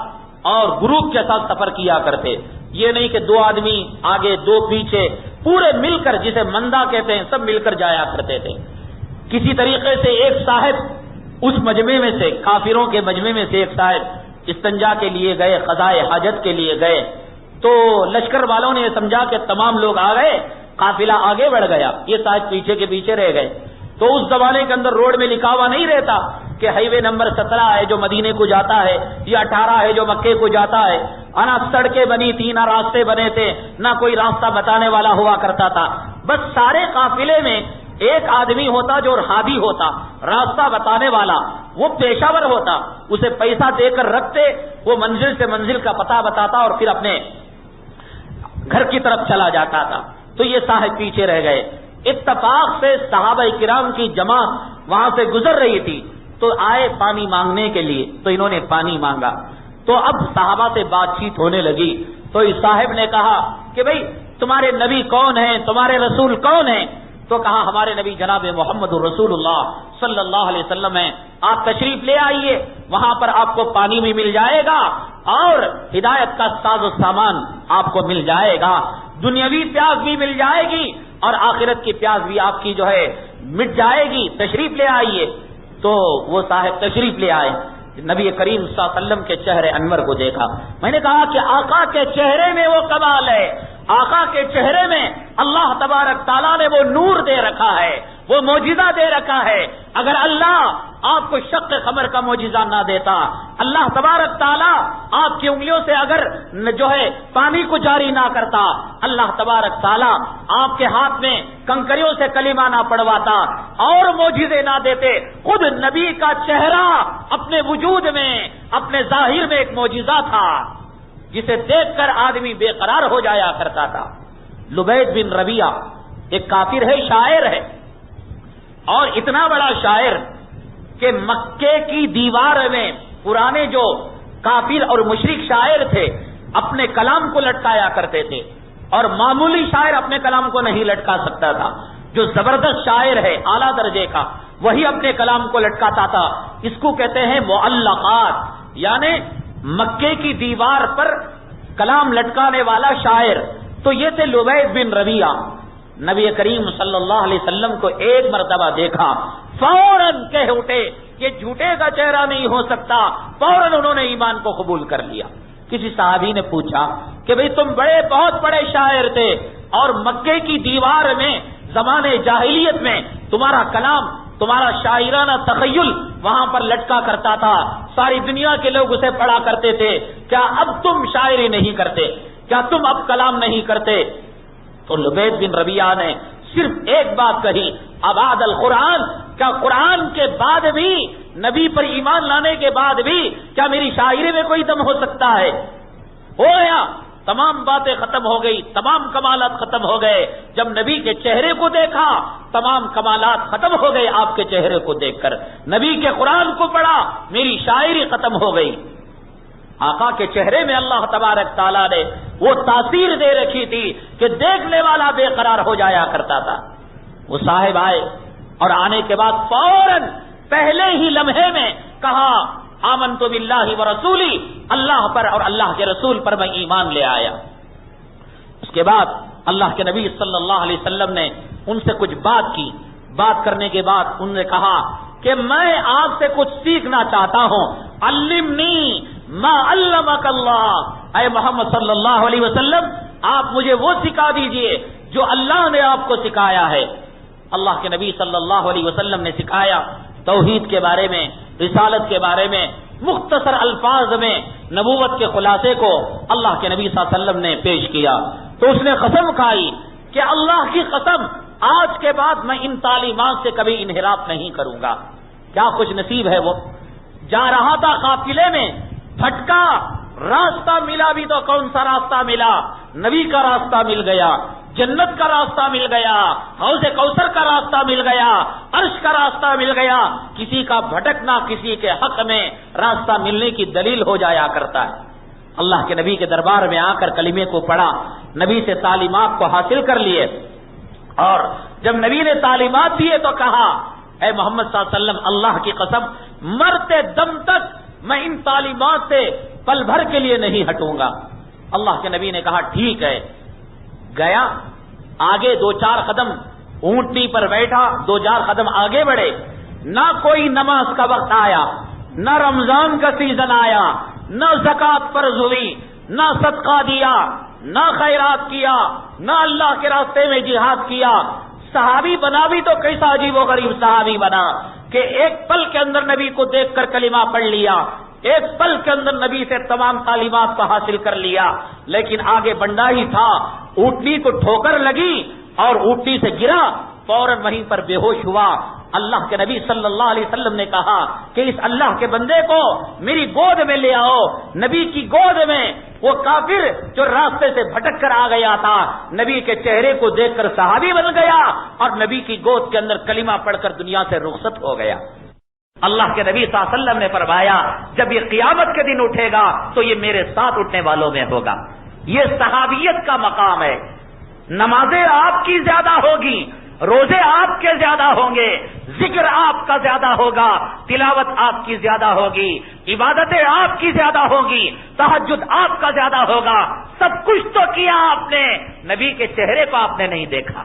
اور گروپ کے ساتھ سفر کیا کرتے، یہ نہیں کہ 2 آدمی آگے 2 پیچھے، پورے مل کر، جسے مندہ کہتے ہیں، سب مل کر جایا کرتے تھے۔ کسی طریقے سے ایک صاحب اس مجمع میں سے، کافروں کے مجمع میں سے ایک صاحب استنجا کے لیے گئے، قضائے حاجت کے لیے گئے، تو لشکر والوں نے یہ سمجھا کہ تمام لوگ آ گئے، قافلہ آگے بڑھ گیا، یہ صاحب پیچھے کے پیچھے رہ گئے۔ تو اس زمانے کے اندر روڈ میں لکھا ہوا نہیں رہتا کہ ہائی وے نمبر 17 ہے جو مدینے کو جاتا ہے، یا 18 ہے جو مکے کو جاتا ہے، نہ سڑکیں بنی تھی، نہ راستے بنے تھے، نہ کوئی راستہ بتانے والا ہوا کرتا تھا۔ بس سارے قافلے میں ایک آدمی ہوتا جو ہادی ہوتا، راستہ بتانے والا، وہ پیشہ ور ہوتا، اسے پیسہ دے کر رکھتے، وہ منزل سے منزل کا پتہ بتاتا اور پھر اپنے گھر کی طرف چلا جاتا تھا۔ تو یہ صاحب پیچھے رہ گئے۔ اتفاق سے صحابہ کرام کی جماعت وہاں سے گزر رہی تھی، تو آئے پانی مانگنے کے لیے، تو انہوں نے پانی مانگا۔ تو اب صحابہ سے بات چیت ہونے لگی، تو اس صاحب نے کہا کہ بھئی تمہارے نبی کون ہیں، تمہارے رسول کون ہیں؟ تو کہا ہمارے نبی جناب محمد رسول اللہ صلی اللہ علیہ وسلم ہیں، آپ تشریف لے آئیے، وہاں پر آپ کو پانی بھی مل جائے گا اور ہدایت کا ساز و سامان آپ کو مل جائے گا، دنیاوی پیاس بھی مل جائے گی اور آخرت کی پیاس بھی آپ کی جو ہے مٹ جائے گی، تشریف لے آئیے۔ تو وہ صاحب تشریف لے آئے، نبی کریم صلی اللہ علیہ وسلم کے چہرے انور کو دیکھا۔ میں نے کہا کہ آقا کے چہرے میں وہ کمال ہے، آقا کے چہرے میں اللہ تبارک تعالیٰ نے وہ نور دے رکھا ہے، وہ معجزہ دے رکھا ہے۔ اگر اللہ آپ کو شق قمر کا معجزہ نہ دیتا، اللہ تبارک تعالیٰ آپ کی انگلیوں سے اگر جو ہے پانی کو جاری نہ کرتا، اللہ تبارک تعالیٰ آپ کے ہاتھ میں کنکریوں سے کلمہ نہ پڑھواتا اور معجزے نہ دیتے، خود نبی کا چہرہ اپنے وجود میں، اپنے ظاہر میں ایک معجزہ تھا جسے دیکھ کر آدمی بے قرار ہو جایا کرتا تھا۔ لبید بن ربیعہ ایک کافر ہے، شاعر ہے، اور اتنا بڑا شاعر کہ مکے کی دیوار میں پرانے جو کافر اور مشرک شاعر تھے اپنے کلام کو لٹکایا کرتے تھے، اور معمولی شاعر اپنے کلام کو نہیں لٹکا سکتا تھا۔ جو زبردست شاعر ہے اعلیٰ درجے کا، وہی اپنے کلام کو لٹکاتا تھا۔ اس کو کہتے ہیں معلقات، یعنی مکے کی دیوار پر کلام لٹکانے والا شاعر۔ تو یہ تھے لبید بن ربیعہ۔ نبی کریم صلی اللہ علیہ وسلم کو ایک مرتبہ دیکھا، فوراً کہہ اٹھے یہ جھوٹے کا چہرہ نہیں ہو سکتا، فوراً انہوں نے ایمان کو قبول کر لیا۔ کسی صحابی نے پوچھا کہ بھئی تم بہت بڑے شاعر تھے اور مکے کی دیوار میں زمانے جاہلیت میں تمہارا کلام، تمہارا شاعرانہ تخیل وہاں پر لٹکا کرتا تھا، ساری دنیا کے لوگ اسے پڑھا کرتے تھے، کیا اب تم شاعری نہیں کرتے؟ کیا تم اب کلام نہیں کرتے؟ تو لبید بن ربیعہ نے صرف ایک بات کہی، ابعد القرآن، کیا قرآن کے بعد بھی، نبی پر ایمان لانے کے بعد بھی کیا میری شاعری میں کوئی دم ہو سکتا ہے؟ ہو گیا، تمام باتیں ختم ہو گئی، تمام کمالات ختم ہو گئے۔ جب نبی کے چہرے کو دیکھا تمام کمالات ختم ہو گئے، آپ کے چہرے کو دیکھ کر نبی کے قرآن کو پڑھا، میری شاعری ختم ہو گئی۔ آقا کے چہرے میں اللہ تبارک تعالیٰ نے وہ تاثیر دے رکھی تھی کہ دیکھنے والا بے قرار ہو جایا کرتا تھا۔ وہ صاحب آئے اور آنے کے بعد فوراً پہلے ہی لمحے میں کہا آمنت باللہ ورسولی، اللہ پر اور اللہ کے رسول پر میں ایمان لے آیا۔ اس کے بعد اللہ کے نبی صلی اللہ علیہ وسلم نے ان سے کچھ بات کی، بات کرنے کے بعد انہوں نے کہا کہ میں آپ سے کچھ سیکھنا چاہتا ہوں، علمنی ما علمک اللہ، اے محمد صلی اللہ علیہ وسلم آپ مجھے وہ سکھا دیجئے جو اللہ نے آپ کو سکھایا ہے۔ اللہ کے نبی صلی اللہ علیہ وسلم نے سکھایا، توحید کے بارے میں، رسالت کے بارے میں مختصر الفاظ میں نبوت کے خلاصے کو اللہ کے نبی صلی اللہ علیہ وسلم نے پیش کیا۔ تو اس نے قسم کھائی کہ اللہ کی قسم آج کے بعد میں ان تعلیمات سے کبھی انحراف نہیں کروں گا۔ کیا خوش نصیب ہے وہ، جا رہا تھا قافلے میں، بھٹکا، راستہ ملا بھی تو کون سا راستہ ملا؟ نبی کا راستہ مل گیا، جنت کا راستہ مل گیا، حوض کوثر کا راستہ مل گیا، عرش کا راستہ مل گیا۔ کسی کا بھٹکنا کسی کے حق میں راستہ ملنے کی دلیل ہو جایا کرتا ہے۔ اللہ کے نبی کے دربار میں آ کر کلمے کو پڑھا، نبی سے تعلیمات کو حاصل کر لیے، اور جب نبی نے تعلیمات دیے تو کہا اے محمد صلی اللہ علیہ وسلم، اللہ کی قسم مرتے دم تک میں ان تعلیمات سے پل بھر کے لیے نہیں ہٹوں گا۔ اللہ کے نبی نے کہا ٹھیک ہے۔ گیا آگے 2-4 قدم اونٹنی پر بیٹھا، 2-4 قدم آگے بڑھے، نہ کوئی نماز کا وقت آیا، نہ رمضان کا سیزن آیا، نہ زکوٰۃ فرض ہوئی، نہ صدقہ دیا، نہ خیرات کیا، نہ اللہ کے راستے میں جہاد کیا۔ صحابی بنا بھی تو کیسا عجیب و غریب صحابی بنا کہ ایک پل کے اندر نبی کو دیکھ کر کلمہ پڑھ لیا، ایک پل کے اندر نبی سے تمام تعلیمات کو حاصل کر لیا، لیکن آگے بڑھنا ہی تھا، اونٹنی کو ٹھوکر لگی اور اونٹنی سے گرا، فوراً وہیں پر بے ہوش ہوا۔ اللہ کے نبی صلی اللہ علیہ وسلم نے کہا کہ اس اللہ کے بندے کو میری گود میں لے آؤ۔ نبی کی گود میں وہ کافر جو راستے سے بھٹک کر آ گیا تھا، نبی کے چہرے کو دیکھ کر صحابی بن گیا اور نبی کی گود کے اندر کلمہ پڑھ کر دنیا سے رخصت ہو گیا۔ اللہ کے نبی صلی اللہ علیہ وسلم نے فرمایا جب یہ قیامت کے دن اٹھے گا تو یہ میرے ساتھ اٹھنے والوں میں ہوگا۔ یہ صحابیت کا مقام ہے۔ نمازیں آپ کی زیادہ ہوگی، روزے آپ کے زیادہ ہوں گے، ذکر آپ کا زیادہ ہوگا، تلاوت آپ کی زیادہ ہوگی، عبادتیں آپ کی زیادہ ہوگی، تہجد آپ کا زیادہ ہوگا۔ سب کچھ تو کیا آپ نے، نبی کے چہرے کو آپ نے نہیں دیکھا۔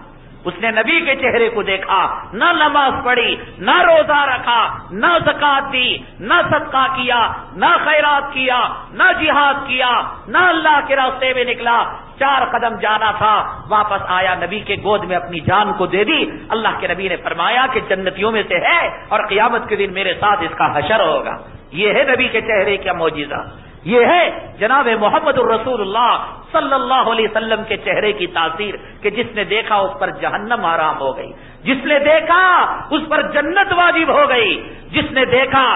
اس نے نبی کے چہرے کو دیکھا، نہ نماز پڑھی، نہ روزہ رکھا، نہ زکوٰۃ دی، نہ صدقہ کیا، نہ خیرات کیا، نہ جہاد کیا، نہ اللہ کے راستے میں نکلا۔ 4 قدم جانا تھا، واپس آیا، نبی کے گود میں اپنی جان کو دے دی۔ اللہ کے نبی نے فرمایا کہ جنتیوں میں سے ہے اور قیامت کے دن میرے ساتھ اس کا حشر ہوگا۔ یہ ہے نبی کے چہرے کا معجزہ، یہ ہے جناب محمد الرسول اللہ صلی اللہ علیہ وسلم کے چہرے کی تاثیر کہ جس نے دیکھا اس پر جہنم آرام ہو گئی، جس نے دیکھا اس پر جنت واجب ہو گئی، جس نے دیکھا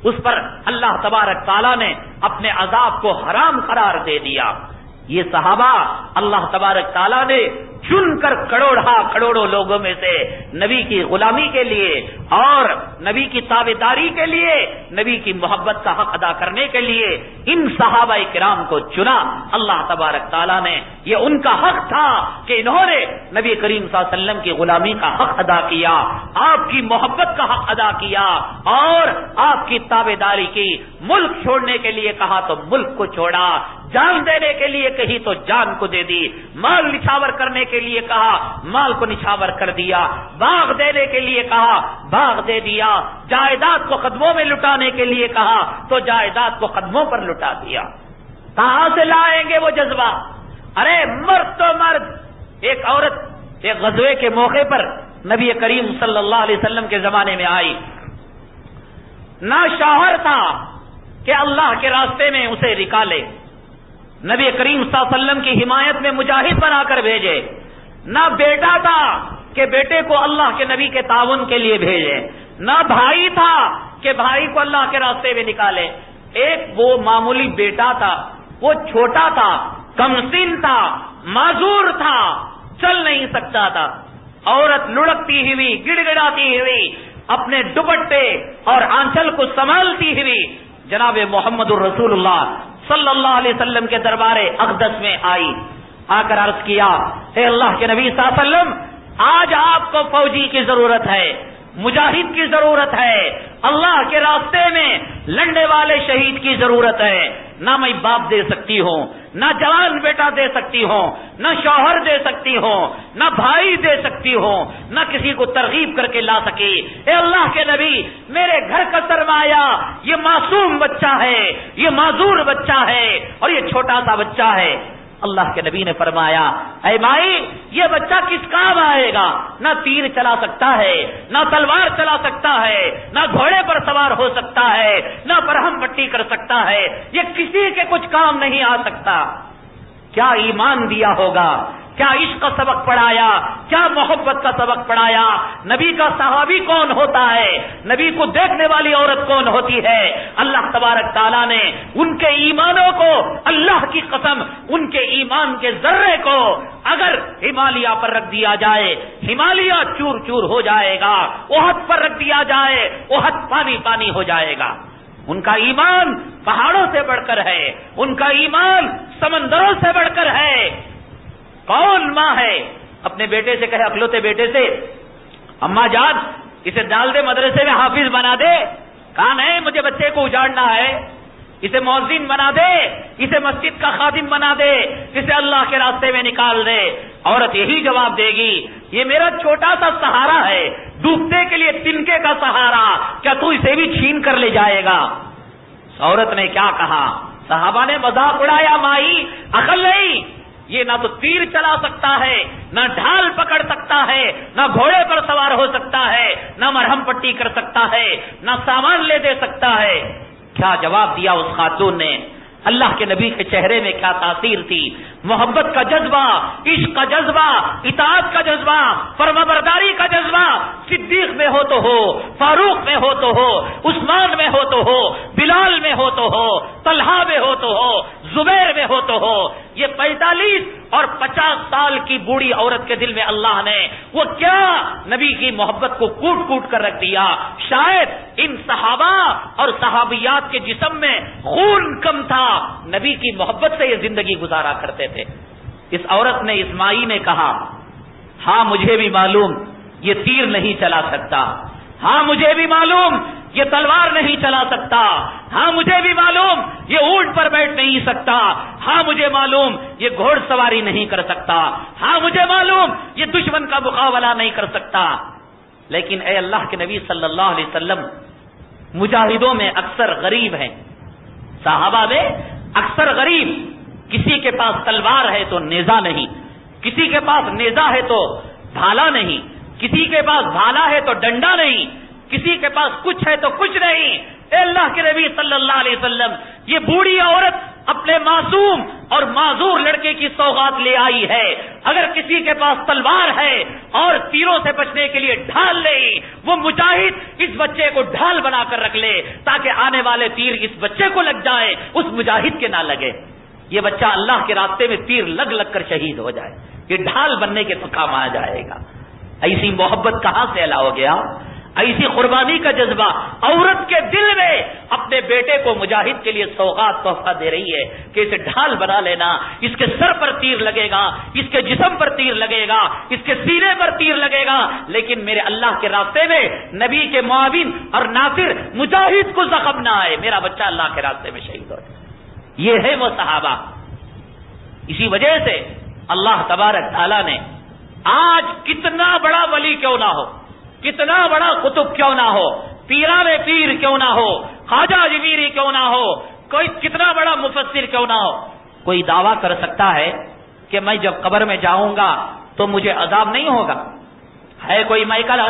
اس پر اللہ تبارک تعالیٰ نے اپنے عذاب کو حرام قرار دے دیا۔ یہ صحابہ اللہ تبارک تعالیٰ نے چن کر کروڑوں لوگوں میں سے نبی کی غلامی کے لیے اور نبی کی تابعداری کے لیے، نبی کی محبت کا حق ادا کرنے کے لیے ان صحابہ کرام کو چنا۔ اللہ تبارک تعالیٰ نے، یہ ان کا حق تھا کہ انہوں نے نبی کریم صلی اللہ علیہ وسلم کی غلامی کا حق ادا کیا، آپ کی محبت کا حق ادا کیا اور آپ کی تابعداری کی۔ ملک چھوڑنے کے لیے کہا تو ملک کو چھوڑا، جان دینے کے لیے کہی تو جان کو دے دی، مال نچھاور کرنے کے لیے کہا مال کو نچھاور کر دیا، باغ دینے کے لیے کہا باغ دے دیا، جائیداد کو قدموں میں لٹانے کے لیے کہا تو جائیداد کو قدموں پر لٹا دیا۔ کہاں سے لائیں گے وہ جذبہ؟ ارے مرد تو مرد۔ ایک عورت ایک غزوے کے موقع پر نبی کریم صلی اللہ علیہ وسلم کے زمانے میں آئی، نہ شوہر تھا کہ اللہ کے راستے میں اسے نکالے، نبی کریم صلی اللہ علیہ وسلم کی حمایت میں مجاہد بنا کر بھیجے، نہ بیٹا تھا کہ بیٹے کو اللہ کے نبی کے تعاون کے لیے بھیجے، نہ بھائی تھا کہ بھائی کو اللہ کے راستے میں نکالے۔ ایک وہ معمولی بیٹا تھا، وہ چھوٹا تھا، کمسن تھا، معذور تھا، چل نہیں سکتا تھا۔ عورت لڑکتی ہوئی، گڑ گڑاتی ہوئی، اپنے دوپٹے اور آنچل کو سنبھالتی ہوئی جناب محمد الرسول اللہ صلی اللہ علیہ وسلم کے دربار اقدس میں آئی، آ کر عرض کیا اے اللہ کے نبی صلی اللہ علیہ وسلم، آج آپ کو فوجی کی ضرورت ہے، مجاہد کی ضرورت ہے، اللہ کے راستے میں لڑنے والے شہید کی ضرورت ہے۔ نہ میں باپ دے سکتی ہوں، نہ جوان بیٹا دے سکتی ہوں، نہ شوہر دے سکتی ہوں، نہ بھائی دے سکتی ہوں، نہ کسی کو ترغیب کر کے لا سکی۔ اے اللہ کے نبی، میرے گھر کا سرمایہ یہ معصوم بچہ ہے، یہ معذور بچہ ہے اور یہ چھوٹا سا بچہ ہے۔ اللہ کے نبی نے فرمایا اے مائی یہ بچہ کس کام آئے گا؟ نہ تیر چلا سکتا ہے، نہ تلوار چلا سکتا ہے، نہ گھوڑے پر سوار ہو سکتا ہے، نہ برہم پٹی کر سکتا ہے، یہ کسی کے کچھ کام نہیں آ سکتا۔ کیا ایمان دیا ہوگا، کیا عشق کا سبق پڑھایا، کیا محبت کا سبق پڑھایا۔ نبی کا صحابی کون ہوتا ہے، نبی کو دیکھنے والی عورت کون ہوتی ہے؟ اللہ تبارک تعالیٰ نے ان کے ایمانوں کو، اللہ کی قسم ان کے ایمان کے ذرے کو اگر ہمالیہ پر رکھ دیا جائے ہمالیہ چور چور ہو جائے گا، احد پر رکھ دیا جائے احد پانی پانی ہو جائے گا۔ ان کا ایمان پہاڑوں سے بڑھ کر ہے، ان کا ایمان سمندروں سے بڑھ کر ہے۔ کون ماں ہے اپنے بیٹے سے کہے، اکلوتے بیٹے سے، اماں جان اسے ڈال دے مدرسے میں حافظ بنا دے؟ کہا نہیں، مجھے بچے کو اجاڑنا ہے، اسے مؤذن بنا دے، اسے مسجد کا خادم بنا دے، اسے اللہ کے راستے میں نکال دے۔ عورت یہی جواب دے گی، یہ میرا چھوٹا سا سہارا ہے، ڈوبنے کے لیے تنکے کا سہارا، کیا تو اسے بھی چھین کر لے جائے گا؟ عورت نے کیا کہا؟ صحابہ نے مذاق اڑایا، مائی عقل نہیں، یہ نہ تو تیر چلا سکتا ہے، نہ ڈھال پکڑ سکتا ہے، نہ گھوڑے پر سوار ہو سکتا ہے، نہ مرہم پٹی کر سکتا ہے، نہ سامان لے دے سکتا ہے۔ کیا جواب دیا اس خاتون نے؟ اللہ کے نبی کے چہرے میں کیا تاثیر تھی؟ محبت کا جذبہ، عشق کا جذبہ، اطاعت کا جذبہ، فرمانبرداری کا جذبہ، صدیق میں ہو تو ہو، فاروق میں ہو تو ہو، عثمان میں ہو تو ہو، بلال میں ہو تو ہو، طلحہ میں ہو تو ہو، زبیر میں ہو تو ہو۔ یہ 45 اور 50 سال کی بوڑھی عورت کے دل میں اللہ نے وہ کیا نبی کی محبت کو کوٹ کوٹ کر رکھ دیا۔ شاید ان صحابہ اور صحابیات کے جسم میں خون کم تھا، نبی کی محبت سے یہ زندگی گزارا کرتے تھے۔ اس عورت نے، اس مائی نے کہا، ہاں مجھے بھی معلوم یہ تیر نہیں چلا سکتا، ہاں مجھے بھی معلوم یہ تلوار نہیں چلا سکتا، ہاں مجھے بھی معلوم یہ اونٹ پر بیٹھ نہیں سکتا، ہاں مجھے معلوم یہ گھوڑ سواری نہیں کر سکتا، ہاں مجھے معلوم یہ دشمن کا مقابلہ نہیں کر سکتا۔ لیکن اے اللہ کے نبی صلی اللہ علیہ وسلم، مجاہدوں میں اکثر غریب ہیں، صحابہ میں اکثر غریب، کسی کے پاس تلوار ہے تو نیزہ نہیں، کسی کے پاس نیزہ ہے تو بھالا نہیں، کسی کے پاس بھالا ہے تو ڈنڈا نہیں، کسی کے پاس کچھ ہے تو کچھ نہیں۔ اے اللہ کے نبی صلی اللہ علیہ وسلم، یہ بوڑھی عورت اپنے معصوم اور معذور لڑکے کی سوغات لے آئی ہے۔ اگر کسی کے پاس تلوار ہے اور تیروں سے بچنے کے لیے ڈھال نہیں، وہ مجاہد اس بچے کو ڈھال بنا کر رکھ لے تاکہ آنے والے تیر اس بچے کو لگ جائے، اس مجاہد کے نہ لگے۔ یہ بچہ اللہ کے راستے میں تیر لگ لگ کر شہید ہو جائے، یہ ڈھال بننے کے تو کام آ جائے گا۔ ایسی محبت کہاں سے علا ہو گیا؟ ایسی قربانی کا جذبہ عورت کے دل میں اپنے بیٹے کو مجاہد کے لیے سوغات تحفہ دے رہی ہے کہ اسے ڈھال بنا لینا، اس کے سر پر تیر لگے گا، اس کے جسم پر تیر لگے گا، اس کے سینے پر تیر لگے گا، لیکن میرے اللہ کے راستے میں نبی کے معاون اور ناصر مجاہد کو زخم نہ آئے، میرا بچہ اللہ کے راستے میں شہید ہو جائے۔ یہ ہے وہ صحابہ۔ اسی وجہ سے اللہ تبارک تعالیٰ نے آج کتنا بڑا ولی کیوں نہ ہو، کتنا بڑا قطب کیوں نہ ہو، پیران پیر کیوں نہ ہو، خواجہ اجمیری کیوں نہ ہو، کوئی کتنا بڑا مفسر کیوں نہ ہو، کوئی دعویٰ کر سکتا ہے کہ میں جب قبر میں جاؤں گا تو مجھے عذاب نہیں ہوگا؟ ہے کوئی میکل؟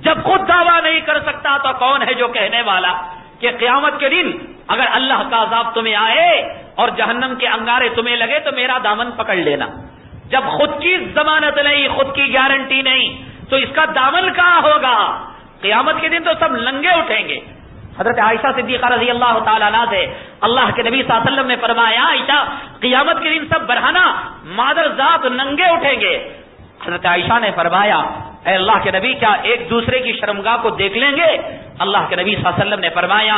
جب خود دعویٰ نہیں کر سکتا تو کون ہے جو کہنے والا کہ قیامت کے دن اگر اللہ کا عذاب تمہیں آئے اور جہنم کے انگارے تمہیں لگے تو میرا دامن پکڑ لینا؟ جب خود کی ضمانت نہیں، خود کی گارنٹی نہیں، تو اس کا دامن کہاں ہوگا؟ قیامت کے دن تو سب ننگے اٹھیں گے۔ حضرت عائشہ صدیقہ رضی اللہ تعالیٰ عنہ سے اللہ کے نبی صلی اللہ علیہ وسلم نے فرمایا، عائشہ قیامت کے دن سب برہنہ مادر ذات ننگے اٹھیں گے۔ حضرت عائشہ نے فرمایا، اے اللہ کے نبی کیا ایک دوسرے کی شرمگاہ کو دیکھ لیں گے؟ اللہ کے نبی صلی اللہ علیہ وسلم نے فرمایا،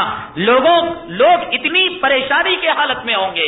لوگ اتنی پریشانی کے حالت میں ہوں گے،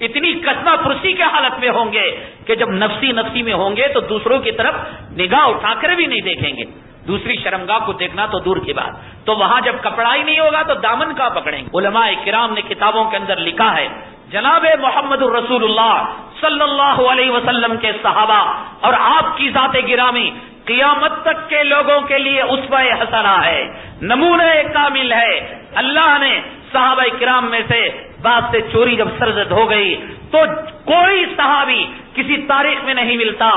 اتنی کسمہ پرسی کے حالت میں ہوں گے کہ جب نفسی نفسی میں ہوں گے تو دوسروں کی طرف نگاہ اٹھا کر بھی نہیں دیکھیں گے، دوسری شرمگاہ کو دیکھنا تو دور کی بات۔ تو وہاں جب کپڑا ہی نہیں ہوگا تو دامن کہاں پکڑیں گے؟ علماء کرام نے کتابوں کے اندر لکھا ہے، جناب محمد الرسول اللہ صلی اللہ علیہ وسلم کے صحابہ اور آپ کی ذات گرامی قیامت تک کے لوگوں کے لیے اسوہ حسنہ ہے، نمونہ کامل ہے۔ اللہ نے صحابہ کرام میں سے بعض سے چوری جب سرزد ہو گئی تو کوئی صحابی کسی تاریخ میں نہیں ملتا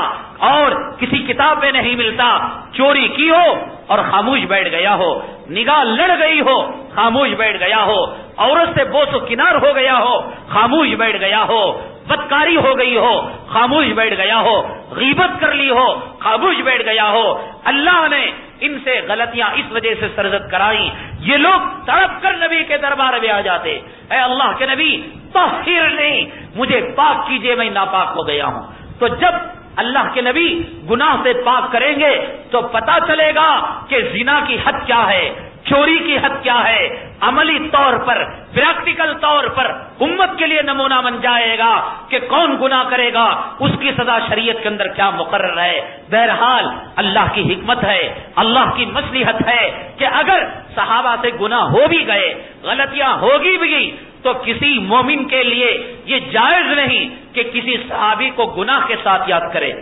اور کسی کتاب میں نہیں ملتا چوری کی ہو اور خاموش بیٹھ گیا ہو، نگاہ لڑ گئی ہو خاموش بیٹھ گیا ہو، عورت سے بوس و کنار ہو گیا ہو خاموش بیٹھ گیا ہو، بدکاری ہو گئی ہو خاموش بیٹھ گیا ہو، غیبت کر لی ہو خاموش بیٹھ گیا ہو، اللہ نے ان سے غلطیاں اس وجہ سے سرزد کرائی، یہ لوگ تڑپ کر نبی کے دربار میں آ جاتے، اے اللہ کے نبی طاہر نہیں، مجھے پاک کیجئے، میں ناپاک ہو گیا ہوں۔ تو جب اللہ کے نبی گناہ سے پاک کریں گے تو پتا چلے گا کہ زنا کی حد کیا ہے، چوری کی حد کیا ہے، عملی طور پر پریکٹیکل طور پر امت کے لیے نمونہ بن جائے گا کہ کون گناہ کرے گا اس کی سزا شریعت کے اندر کیا مقرر ہے۔ بہرحال اللہ کی حکمت ہے، اللہ کی مصلحت ہے کہ اگر صحابہ سے گناہ ہو بھی گئے، غلطیاں ہوگی بھی، تو کسی مومن کے لیے یہ جائز نہیں کہ کسی صحابی کو گناہ کے ساتھ یاد کرے،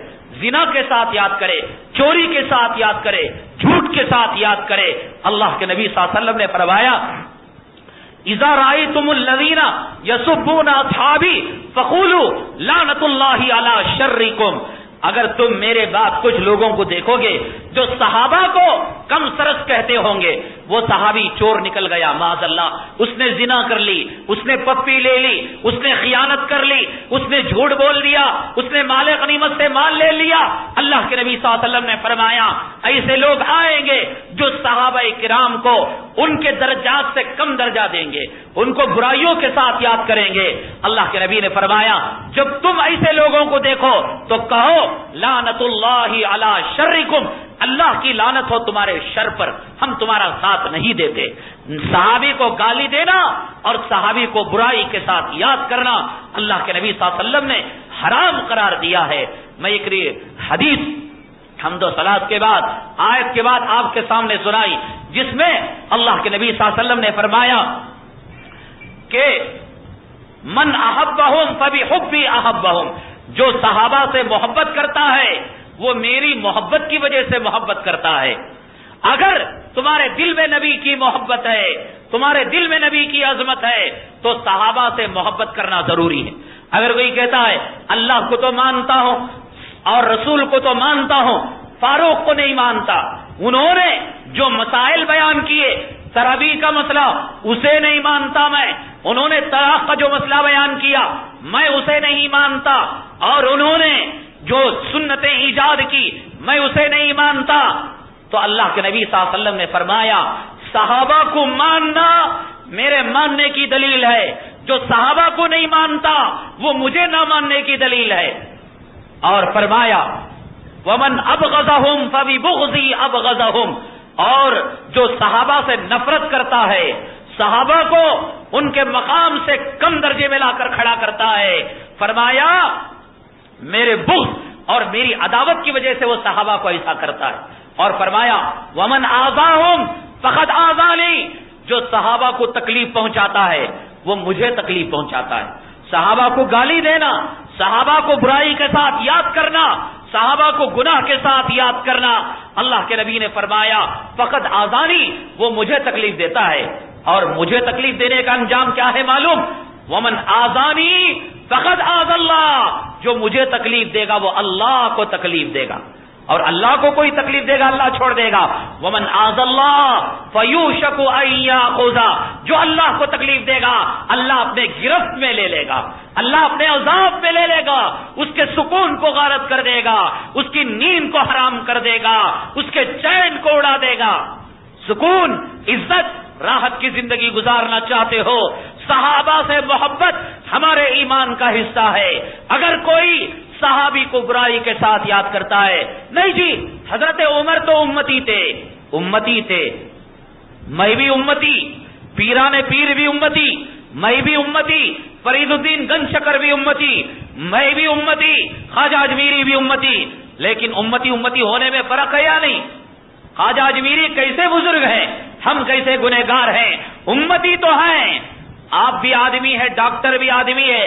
زنا کے ساتھ یاد کرے، چوری کے ساتھ یاد کرے، جھوٹ کے ساتھ یاد کرے۔ اللہ کے نبی صلی اللہ علیہ وسلم نے فرمایا اذا رأيتم الذين يسبون اصحابي فقولوا لعنت الله على شركم، اگر تم میرے بعد کچھ لوگوں کو دیکھو گے جو صحابہ کو کم سرس کہتے ہوں گے، وہ صحابی چور نکل گیا معاذ اللہ، اس نے زنا کر لی، اس نے پپی لے لی، اس نے خیانت کر لی، اس نے جھوٹ بول دیا، اس نے مال غنیمت سے مال لے لیا، اللہ کے نبی صلی اللہ علیہ وسلم نے فرمایا ایسے لوگ آئیں گے جو صحابہ کرام کو ان کے درجات سے کم درجہ دیں گے، ان کو برائیوں کے ساتھ یاد کریں گے۔ اللہ کے نبی نے فرمایا جب تم ایسے لوگوں کو دیکھو تو کہو لعنت اللہ علی شرکم، اللہ کی لعنت ہو تمہارے شر پر، ہم تمہارا ساتھ نہیں دیتے۔ صحابی کو گالی دینا اور صحابی کو برائی کے ساتھ یاد کرنا اللہ کے نبی صلی اللہ علیہ وسلم نے حرام قرار دیا ہے۔ میں ایک حدیث حمد و صلات کے بعد آیت کے بعد آپ کے سامنے سنائی جس میں اللہ کے نبی صلی اللہ علیہ وسلم نے فرمایا کہ من احبہم فبحبی احبہم، جو صحابہ سے محبت کرتا ہے وہ میری محبت کی وجہ سے محبت کرتا ہے۔ اگر تمہارے دل میں نبی کی محبت ہے، تمہارے دل میں نبی کی عظمت ہے تو صحابہ سے محبت کرنا ضروری ہے۔ اگر کوئی کہتا ہے اللہ کو تو مانتا ہوں اور رسول کو تو مانتا ہوں، فاروق کو نہیں مانتا، انہوں نے جو مسائل بیان کیے تراویح کا مسئلہ اسے نہیں مانتا میں، انہوں نے طلاق کا جو مسئلہ بیان کیا میں اسے نہیں مانتا، اور انہوں نے جو سنتیں ایجاد کی میں اسے نہیں مانتا، تو اللہ کے نبی صلی اللہ علیہ وسلم نے فرمایا صحابہ کو ماننا میرے ماننے کی دلیل ہے، جو صحابہ کو نہیں مانتا وہ مجھے نہ ماننے کی دلیل ہے۔ اور فرمایا ومن ابغضهم فببغضی ابغضهم، اور جو صحابہ سے نفرت کرتا ہے، صحابہ کو ان کے مقام سے کم درجے میں لا کر کھڑا کرتا ہے، فرمایا میرے بغض اور میری عداوت کی وجہ سے وہ صحابہ کو ایسا کرتا ہے۔ اور فرمایا ومن آذاہم فقد آذانی، جو صحابہ کو تکلیف پہنچاتا ہے وہ مجھے تکلیف پہنچاتا ہے۔ صحابہ کو گالی دینا، صحابہ کو برائی کے ساتھ یاد کرنا، صحابہ کو گناہ کے ساتھ یاد کرنا، اللہ کے نبی نے فرمایا فقط آذانی، وہ مجھے تکلیف دیتا ہے۔ اور مجھے تکلیف دینے کا انجام کیا ہے معلوم؟ ومن آذانی فقط آذ اللہ، جو مجھے تکلیف دے گا وہ اللہ کو تکلیف دے گا، اور اللہ کو کوئی تکلیف دے گا اللہ چھوڑ دے گا۔ ومن آذ اللہ فیوشک ان یاخذ، جو اللہ کو تکلیف دے گا اللہ اپنے گرفت میں لے لے گا، اللہ اپنے عذاب میں لے لے گا، اس کے سکون کو غارت کر دے گا، اس کی نیند کو حرام کر دے گا، اس کے چین کو اڑا دے گا۔ سکون، عزت، راحت کی زندگی گزارنا چاہتے ہو، صحابہ سے محبت ہمارے ایمان کا حصہ ہے۔ اگر کوئی صحابی کو برائی کے ساتھ یاد کرتا ہے، نہیں جی حضرت عمر تو امتی تھے، میں بھی امتی، پیران پیر بھی امتی، میں بھی امتی، فرید الدین گنج شکر بھی امتی، میں بھی امتی، خواجہ اجمیری بھی امتی، لیکن امتی ہونے میں فرق ہے یا نہیں؟ خواجہ اجمیری کیسے بزرگ ہیں، ہم کیسے گنہگار ہیں، امتی تو ہیں۔ آپ بھی آدمی ہے، ڈاکٹر بھی آدمی ہے،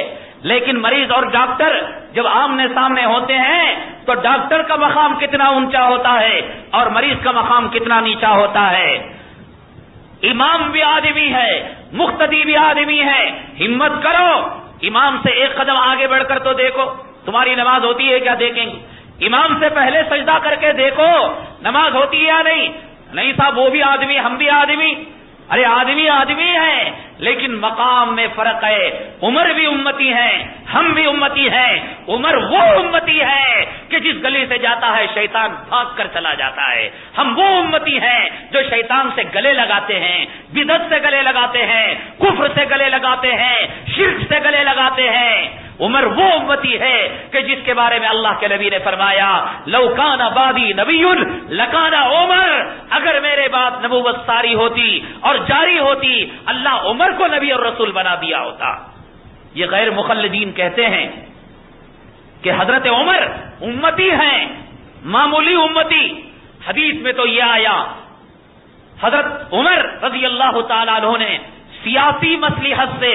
لیکن مریض اور ڈاکٹر جب آمنے سامنے ہوتے ہیں تو ڈاکٹر کا مقام کتنا اونچا ہوتا ہے اور مریض کا مقام کتنا نیچا ہوتا ہے۔ امام بھی آدمی ہے، مقتدی بھی آدمی ہے، ہمت کرو امام سے ایک قدم آگے بڑھ کر تو دیکھو تمہاری نماز ہوتی ہے کیا؟ دیکھیں گے. امام سے پہلے سجدہ کر کے دیکھو نماز ہوتی ہے یا نہیں. نہیں صاحب وہ بھی آدمی ہم بھی آدمی. ارے آدمی آدمی ہے لیکن مقام میں فرق ہے. عمر بھی امتی ہیں ہم بھی امتی ہیں. عمر وہ امتی ہے کہ جس گلی سے جاتا ہے شیطان بھاگ کر چلا جاتا ہے. ہم وہ امتی ہیں جو شیطان سے گلے لگاتے ہیں, بدعت سے گلے لگاتے ہیں, کفر سے گلے لگاتے ہیں, شرک سے گلے لگاتے ہیں. عمر وہ امتی ہے کہ جس کے بارے میں اللہ کے نبی نے فرمایا لو کان بعدی نبی لکان عمر, اگر میرے بعد نبوت ساری ہوتی اور جاری ہوتی اللہ عمر کو نبی اور رسول بنا دیا ہوتا. یہ غیر مخلدین کہتے ہیں کہ حضرت عمر امتی ہیں, معمولی امتی. حدیث میں تو یہ آیا حضرت عمر رضی اللہ تعالیٰ عنہ نے سیاسی مصلحت سے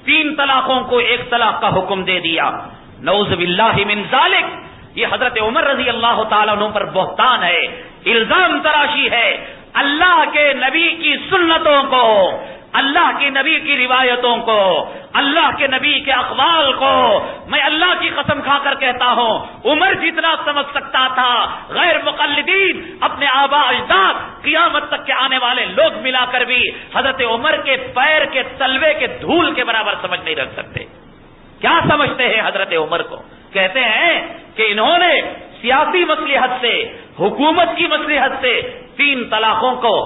3 طلاقوں کو 1 طلاق کا حکم دے دیا. نعوذ باللہ من ذالک. یہ حضرت عمر رضی اللہ تعالیٰ عنہ پر بہتان ہے, الزام تراشی ہے. اللہ کے نبی کی سنتوں کو, اللہ کے نبی کی روایتوں کو, اللہ کے نبی کے اقوال کو میں اللہ کی قسم کھا کر کہتا ہوں عمر جتنا سمجھ سکتا تھا غیر مقلدین اپنے آباء اجداد قیامت تک کے آنے والے لوگ ملا کر بھی حضرت عمر کے پیر کے تلوے کے دھول کے برابر سمجھ نہیں رکھ سکتے. کیا سمجھتے ہیں حضرت عمر کو؟ کہتے ہیں کہ انہوں نے سیاسی مصلحت سے, حکومت کی مصلحت سے 3 طلاقوں کو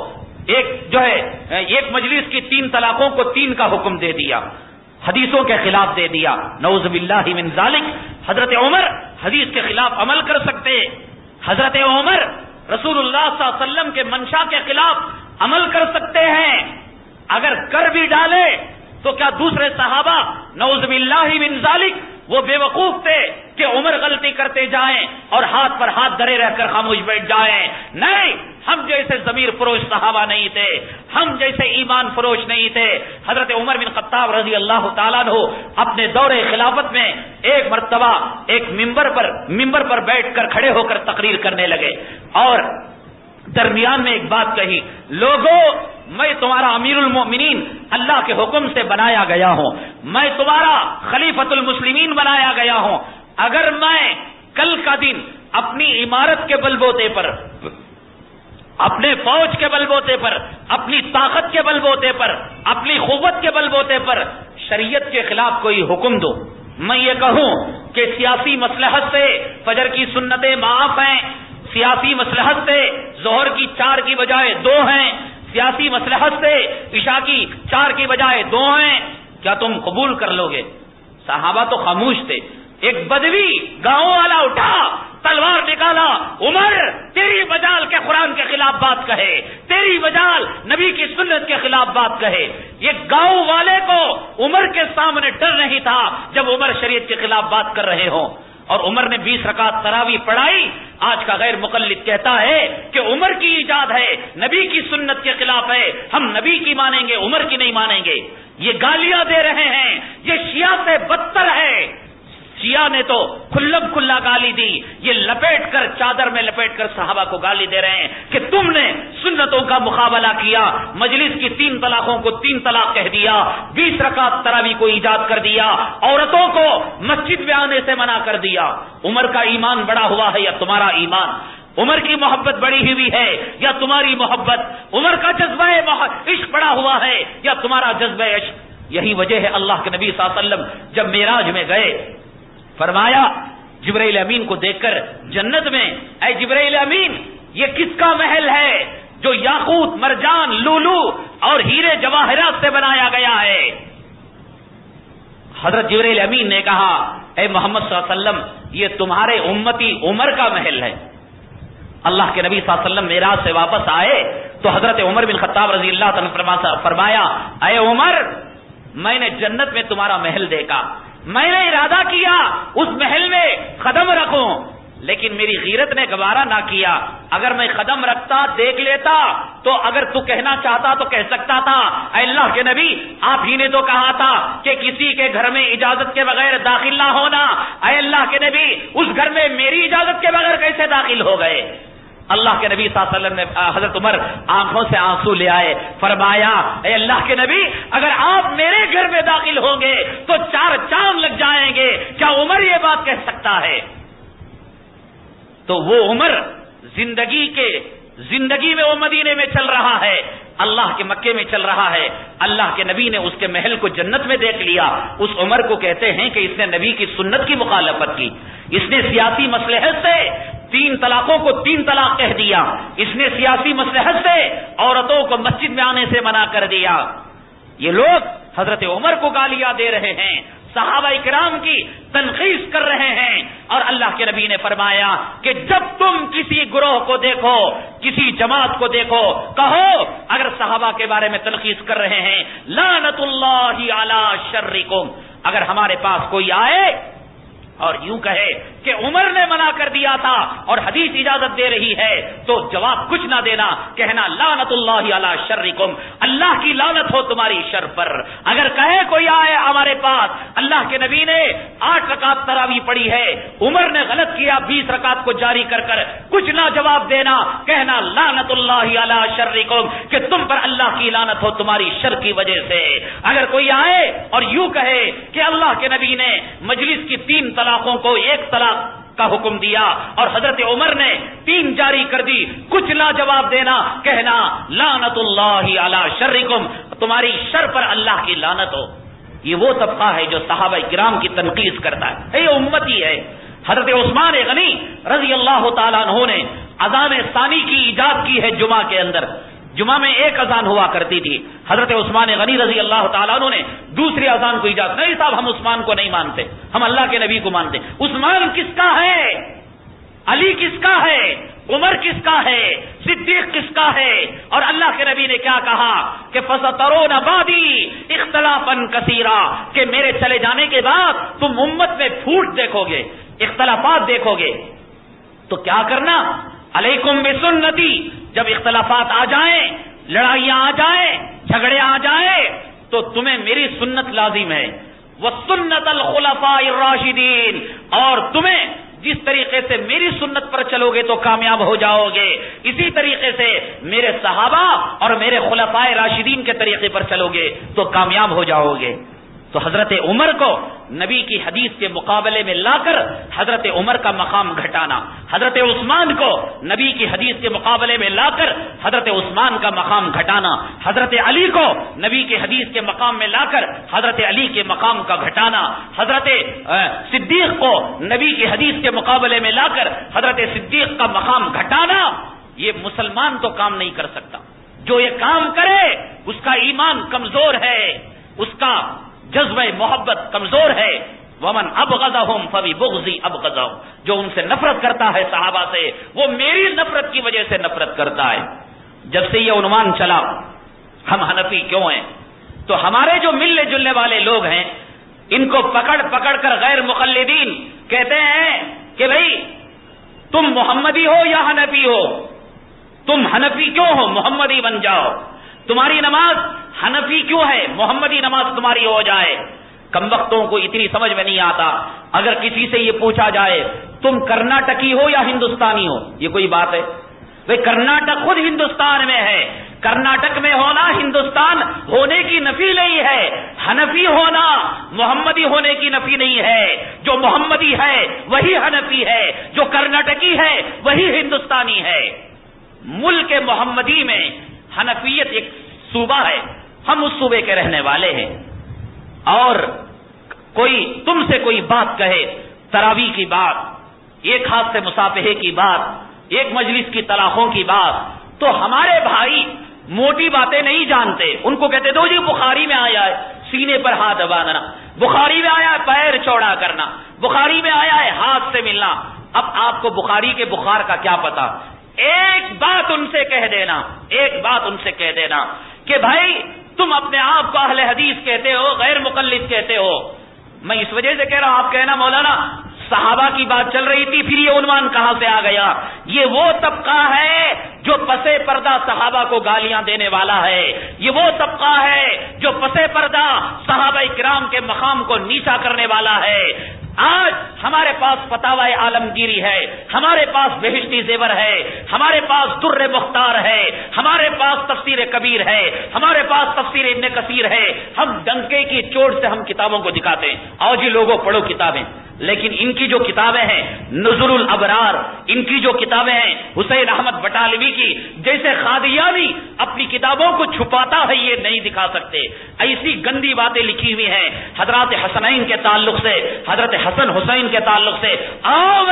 ایک مجلس کی 3 طلاقوں کو 3 کا حکم دے دیا, حدیثوں کے خلاف دے دیا. نعوذ باللہ من ذالک. حضرت عمر حدیث کے خلاف عمل کر سکتے. حضرت عمر رسول اللہ صلی اللہ علیہ وسلم کے منشا کے خلاف عمل کر سکتے ہیں. اگر کر بھی ڈالے تو کیا دوسرے صحابہ نعوذ باللہ من ذالک وہ بے وقوف تھے کہ عمر غلطی کرتے جائیں اور ہاتھ پر ہاتھ دھرے رہ کر خاموش بیٹھ جائیں؟ نہیں, ہم جیسے ضمیر فروش صحابہ نہیں تھے, ہم جیسے ایمان فروش نہیں تھے. حضرت عمر بن خطاب رضی اللہ تعالیٰ عنہ اپنے دور خلافت میں ایک مرتبہ ایک ممبر پر بیٹھ کر کھڑے ہو کر تقریر کرنے لگے اور درمیان میں ایک بات کہی, لوگوں میں تمہارا امیر المؤمنین اللہ کے حکم سے بنایا گیا ہوں, میں تمہارا خلیفۃ المسلمین بنایا گیا ہوں. اگر میں کل کا دن اپنی عمارت کے بلبوتے پر, اپنے فوج کے بلبوتے پر, اپنی طاقت کے بلبوتے پر, اپنی قوت کے بلبوتے پر شریعت کے خلاف کوئی حکم دو, میں یہ کہوں کہ سیاسی مصلحت سے فجر کی سنتیں معاف ہیں, سیاسی مصلحت سے ظہر کی 4 کی بجائے 2 ہیں, سیاسی مصلحت سے عشاء کی 4 کی بجائے 2 ہیں, کیا تم قبول کر لو گے؟ صحابہ تو خاموش تھے. ایک بدوی گاؤں والا اٹھا, تلوار نکالا, عمر تیری مجال کے قرآن کے خلاف بات کہے, تیری مجال نبی کی سنت کے خلاف بات کہے. یہ گاؤں والے کو عمر کے سامنے ڈر نہیں تھا جب عمر شریعت کے خلاف بات کر رہے ہوں. اور عمر نے 20 رکعت تراویح پڑھائی. آج کا غیر مقلد کہتا ہے کہ عمر کی ایجاد ہے, نبی کی سنت کے خلاف ہے, ہم نبی کی مانیں گے عمر کی نہیں مانیں گے. یہ گالیاں دے رہے ہیں, یہ شیعہ سے بدتر ہے. شیعہ نے تو کھلم کھلا گالی دی, یہ لپیٹ کر چادر میں لپیٹ کر صحابہ کو گالی دے رہے ہیں کہ تم نے سنتوں کا مقابلہ کیا, مجلس کی 3 طلاقوں کو 3 طلاق کہہ دیا, 20 رکعت تراویح کو ایجاد کر دیا, عورتوں کو مسجد میں آنے سے منع کر دیا. عمر کا ایمان بڑا ہوا ہے یا تمہارا ایمان؟ عمر کی محبت بڑی ہوئی ہے یا تمہاری محبت؟ عمر کا جذبہ عشق بڑا ہوا ہے یا تمہارا جذبہ عشق؟ یہی وجہ ہے اللہ کے نبی صلی اللہ علیہ وسلم جب معراج میں گئے, فرمایا جبرائیل امین کو دیکھ کر جنت میں, اے جبرائیل امین یہ کس کا محل ہے جو یاقوت مرجان لولو اور ہیرے جواہرات سے بنایا گیا ہے؟ حضرت جبرائیل امین نے کہا اے محمد صلی اللہ علیہ وسلم یہ تمہارے امتی عمر کا محل ہے. اللہ کے نبی صلی اللہ علیہ وسلم معراج سے واپس آئے تو حضرت عمر بن خطاب رضی اللہ عنہ فرمایا اے عمر میں نے جنت میں تمہارا محل دیکھا, میں نے ارادہ کیا اس محل میں قدم رکھوں, لیکن میری غیرت نے گوارا نہ کیا. اگر میں قدم رکھتا دیکھ لیتا تو اگر تو کہنا چاہتا تو کہہ سکتا تھا اے اللہ کے نبی آپ ہی نے تو کہا تھا کہ کسی کے گھر میں اجازت کے بغیر داخل نہ ہونا. اے اللہ کے نبی اس گھر میں میری اجازت کے بغیر کیسے داخل ہو گئے؟ اللہ کے نبی صلی اللہ علیہ وسلم نے حضرت عمر آنکھوں سے آنسو لے آئے, فرمایا اے اللہ کے نبی اگر آپ میرے گھر میں داخل ہوں گے تو 4 چاند لگ جائیں گے, کیا عمر یہ بات کہہ سکتا ہے؟ تو وہ عمر زندگی میں وہ مدینے میں چل رہا ہے, اللہ کے مکے میں چل رہا ہے, اللہ کے نبی نے اس کے محل کو جنت میں دیکھ لیا. اس عمر کو کہتے ہیں کہ اس نے نبی کی سنت کی مخالفت کی, اس نے سیاسی مصلحت سے 3 طلاقوں کو 3 طلاق کہہ دیا, اس نے سیاسی مصلحت سے عورتوں کو مسجد میں آنے سے منع کر دیا. یہ لوگ حضرت عمر کو گالیاں دے رہے ہیں, صحابہ کرام کی تنقید کر رہے ہیں, اور اللہ کے نبی نے فرمایا کہ جب تم کسی گروہ کو دیکھو, کسی جماعت کو دیکھو, کہو اگر صحابہ کے بارے میں تنقید کر رہے ہیں لعنت اللہ علی شرکم, اگر ہمارے پاس کوئی آئے اور یوں کہے کہ عمر نے منع کر دیا تھا اور حدیث اجازت دے رہی ہے, تو جواب کچھ نہ دینا, کہنا لعنت اللہ علی شرکم, اللہ کی لعنت ہو تمہاری شر پر. اگر کہے کوئی آئے ہمارے پاس اللہ کے نبی نے 8 رکعت تراویح پڑھی ہے, عمر نے غلط کیا 20 رکعت کو جاری کر کچھ نہ جواب دینا, کہنا لعنت اللہ علی شرکم, کہ تم پر اللہ کی لعنت ہو تمہاری شر کی وجہ سے. اگر کوئی آئے اور یوں کہے کہ اللہ کے نبی نے مجلس کی 3 طلاقوں کو 1 طلاق کا حکم دیا اور حضرت عمر نے 3 جاری کر دی, کچھ نہ جواب دینا, کہنا لعنت اللہ علی شرکم, تمہاری شر پر اللہ کی لعنت ہو. یہ وہ طبقہ ہے جو صحابہ کرام کی تنقید کرتا ہے, یہ امتی ہے. حضرت عثمان غنی رضی اللہ تعالیٰ عنہ نے اذان ثانی کی ایجاد کی ہے. جمعہ کے اندر جمعہ میں 1 اذان ہوا کرتی تھی, حضرت عثمان غنی رضی اللہ تعالیٰ عنہ نے دوسری اذان کو ایجاد, نہیں صاحب ہم عثمان کو نہیں مانتے, ہم اللہ کے نبی کو مانتے. عثمان کس کا ہے؟ علی کس کا ہے؟ عمر کس کا ہے؟ صدیق کس کا ہے؟ اور اللہ کے نبی نے کیا کہا کہ فَسَتَرَوْنَ بَعْدِي اخْتِلَافًا كَثِيرًا, کہ میرے چلے جانے کے بعد تم امت میں پھوٹ دیکھو گے, اختلافات دیکھو گے. تو کیا کرنا؟ علیکم بسنتی, جب اختلافات آ جائیں, لڑائیاں آ جائیں, جھگڑے آ جائیں, تو تمہیں میری سنت لازم ہے. وَسُنَّةَ الْخُلَفَاءِ الرَّاشِدِينَ, اور تمہیں جس طریقے سے میری سنت پر چلو گے تو کامیاب ہو جاؤ گے, اسی طریقے سے میرے صحابہ اور میرے خلفائے راشدین کے طریقے پر چلو گے تو کامیاب ہو جاؤ گے. تو حضرت عمر کو نبی کی حدیث کے مقابلے میں لا کر حضرت عمر کا مقام گھٹانا, حضرت عثمان کو نبی کی حدیث کے مقابلے میں لا کر حضرت عثمان کا مقام گھٹانا, حضرت علی کو نبی کی حدیث کے مقام میں لا کر حضرت علی کے مقام کا گھٹانا, حضرت صدیق کو نبی کی حدیث کے مقابلے میں لا کر حضرت صدیق کا مقام گھٹانا, یہ مسلمان تو کام نہیں کر سکتا. جو یہ کام کرے اس کا ایمان کمزور ہے, اس کا جذبہ محبت کمزور ہے. ومن ابغضهم فببغضی ابغضهم, جو ان سے نفرت کرتا ہے صحابہ سے, وہ میری نفرت کی وجہ سے نفرت کرتا ہے. جب سے یہ عنوان چلا ہم حنفی کیوں ہیں, تو ہمارے جو ملنے جلنے والے لوگ ہیں ان کو پکڑ پکڑ کر غیر مقلدین کہتے ہیں کہ بھائی تم محمدی ہو یا حنفی ہو, تم حنفی کیوں ہو, محمدی بن جاؤ. تمہاری نماز حنفی کیوں ہے, محمدی نماز تمہاری ہو جائے. کم وقتوں کو اتنی سمجھ میں نہیں آتا. اگر کسی سے یہ پوچھا جائے تم کرناٹکی ہو یا ہندوستانی ہو, یہ کوئی بات ہے؟ بھائی کرناٹک خود ہندوستان میں ہے, کرناٹک میں ہونا ہندوستان ہونے کی نفی نہیں ہے. حنفی ہونا محمدی ہونے کی نفی نہیں ہے. جو محمدی ہے وہی حنفی ہے, جو کرناٹکی ہے وہی ہندوستانی ہے. ملک محمدی میں حنفیت ایک صوبہ ہے, ہم اس صوبے کے رہنے والے ہیں. اور کوئی تم سے کوئی بات کہے, تراویح کی بات, ایک ہاتھ سے مصافحے کی بات, ایک مجلس کی طلاقوں کی بات, تو ہمارے بھائی موٹی باتیں نہیں جانتے. ان کو کہتے دو جی بخاری میں آیا ہے سینے پر ہاتھ باندھنا, بخاری میں آیا ہے پیر چوڑا کرنا, بخاری میں آیا ہے ہاتھ سے ملنا. اب آپ کو بخاری کے بخار کا کیا پتا؟ ایک بات ان سے کہہ دینا, ایک بات ان سے کہہ دینا کہ بھائی تم اپنے آپ کو اہل حدیث کہتے ہو, غیر مقلد کہتے ہو. میں اس وجہ سے کہہ رہا ہوں, آپ کہنا مولانا صحابہ کی بات چل رہی تھی پھر یہ عنوان کہاں سے آ گیا؟ یہ وہ طبقہ ہے جو پسے پردہ صحابہ کو گالیاں دینے والا ہے. یہ وہ طبقہ ہے جو پسے پردہ صحابہ کرام کے مقام کو نیچا کرنے والا ہے. آج ہمارے پاس فتاوی عالمگیری ہے، ہمارے پاس بہشتی زیور ہے، ہمارے پاس در مختار ہے، ہمارے پاس تفسیر کبیر ہے، ہمارے پاس تفسیر ابن کثیر ہے. ہم ڈنکے کی چوٹ سے ہم کتابوں کو دکھاتے ہیں، آؤ جی لوگوں پڑھو کتابیں. لیکن ان کی جو کتابیں ہیں نزل الابرار، ان کی جو کتابیں ہیں حسین احمد بٹالوی کی، جیسے قادیانی اپنی کتابوں کو چھپاتا ہے یہ نہیں دکھا سکتے. ایسی گندی باتیں لکھی ہوئی ہیں حضرات حسنین کے تعلق سے، حضرت حسن حسین کے تعلق سے. آؤ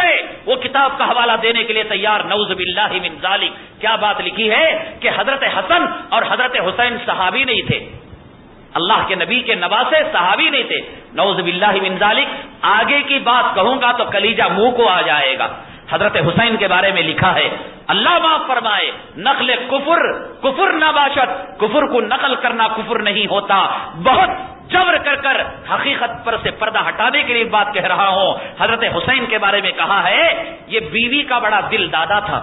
وہ کتاب کا حوالہ دینے کے لیے تیار. نعوذ باللہ من ذالک. کیا بات لکھی ہے کہ حضرت حسن اور حضرت حسین صحابی نہیں تھے، اللہ کے نبی کے نواسے صحابی نہیں تھے. نعوذ باللہ من ذالک. آگے کی بات کہوں گا تو کلیجہ منہ کو آ جائے گا. حضرت حسین کے بارے میں لکھا ہے، اللہ معاف فرمائے، نقل کفر نہ باشد، کفر کو نقل کرنا کفر نہیں ہوتا. بہت جبر کر حقیقت پر سے پردہ ہٹانے کے لیے بات کہہ رہا ہوں. حضرت حسین کے بارے میں کہا ہے یہ بیوی کا بڑا دل دادا تھا،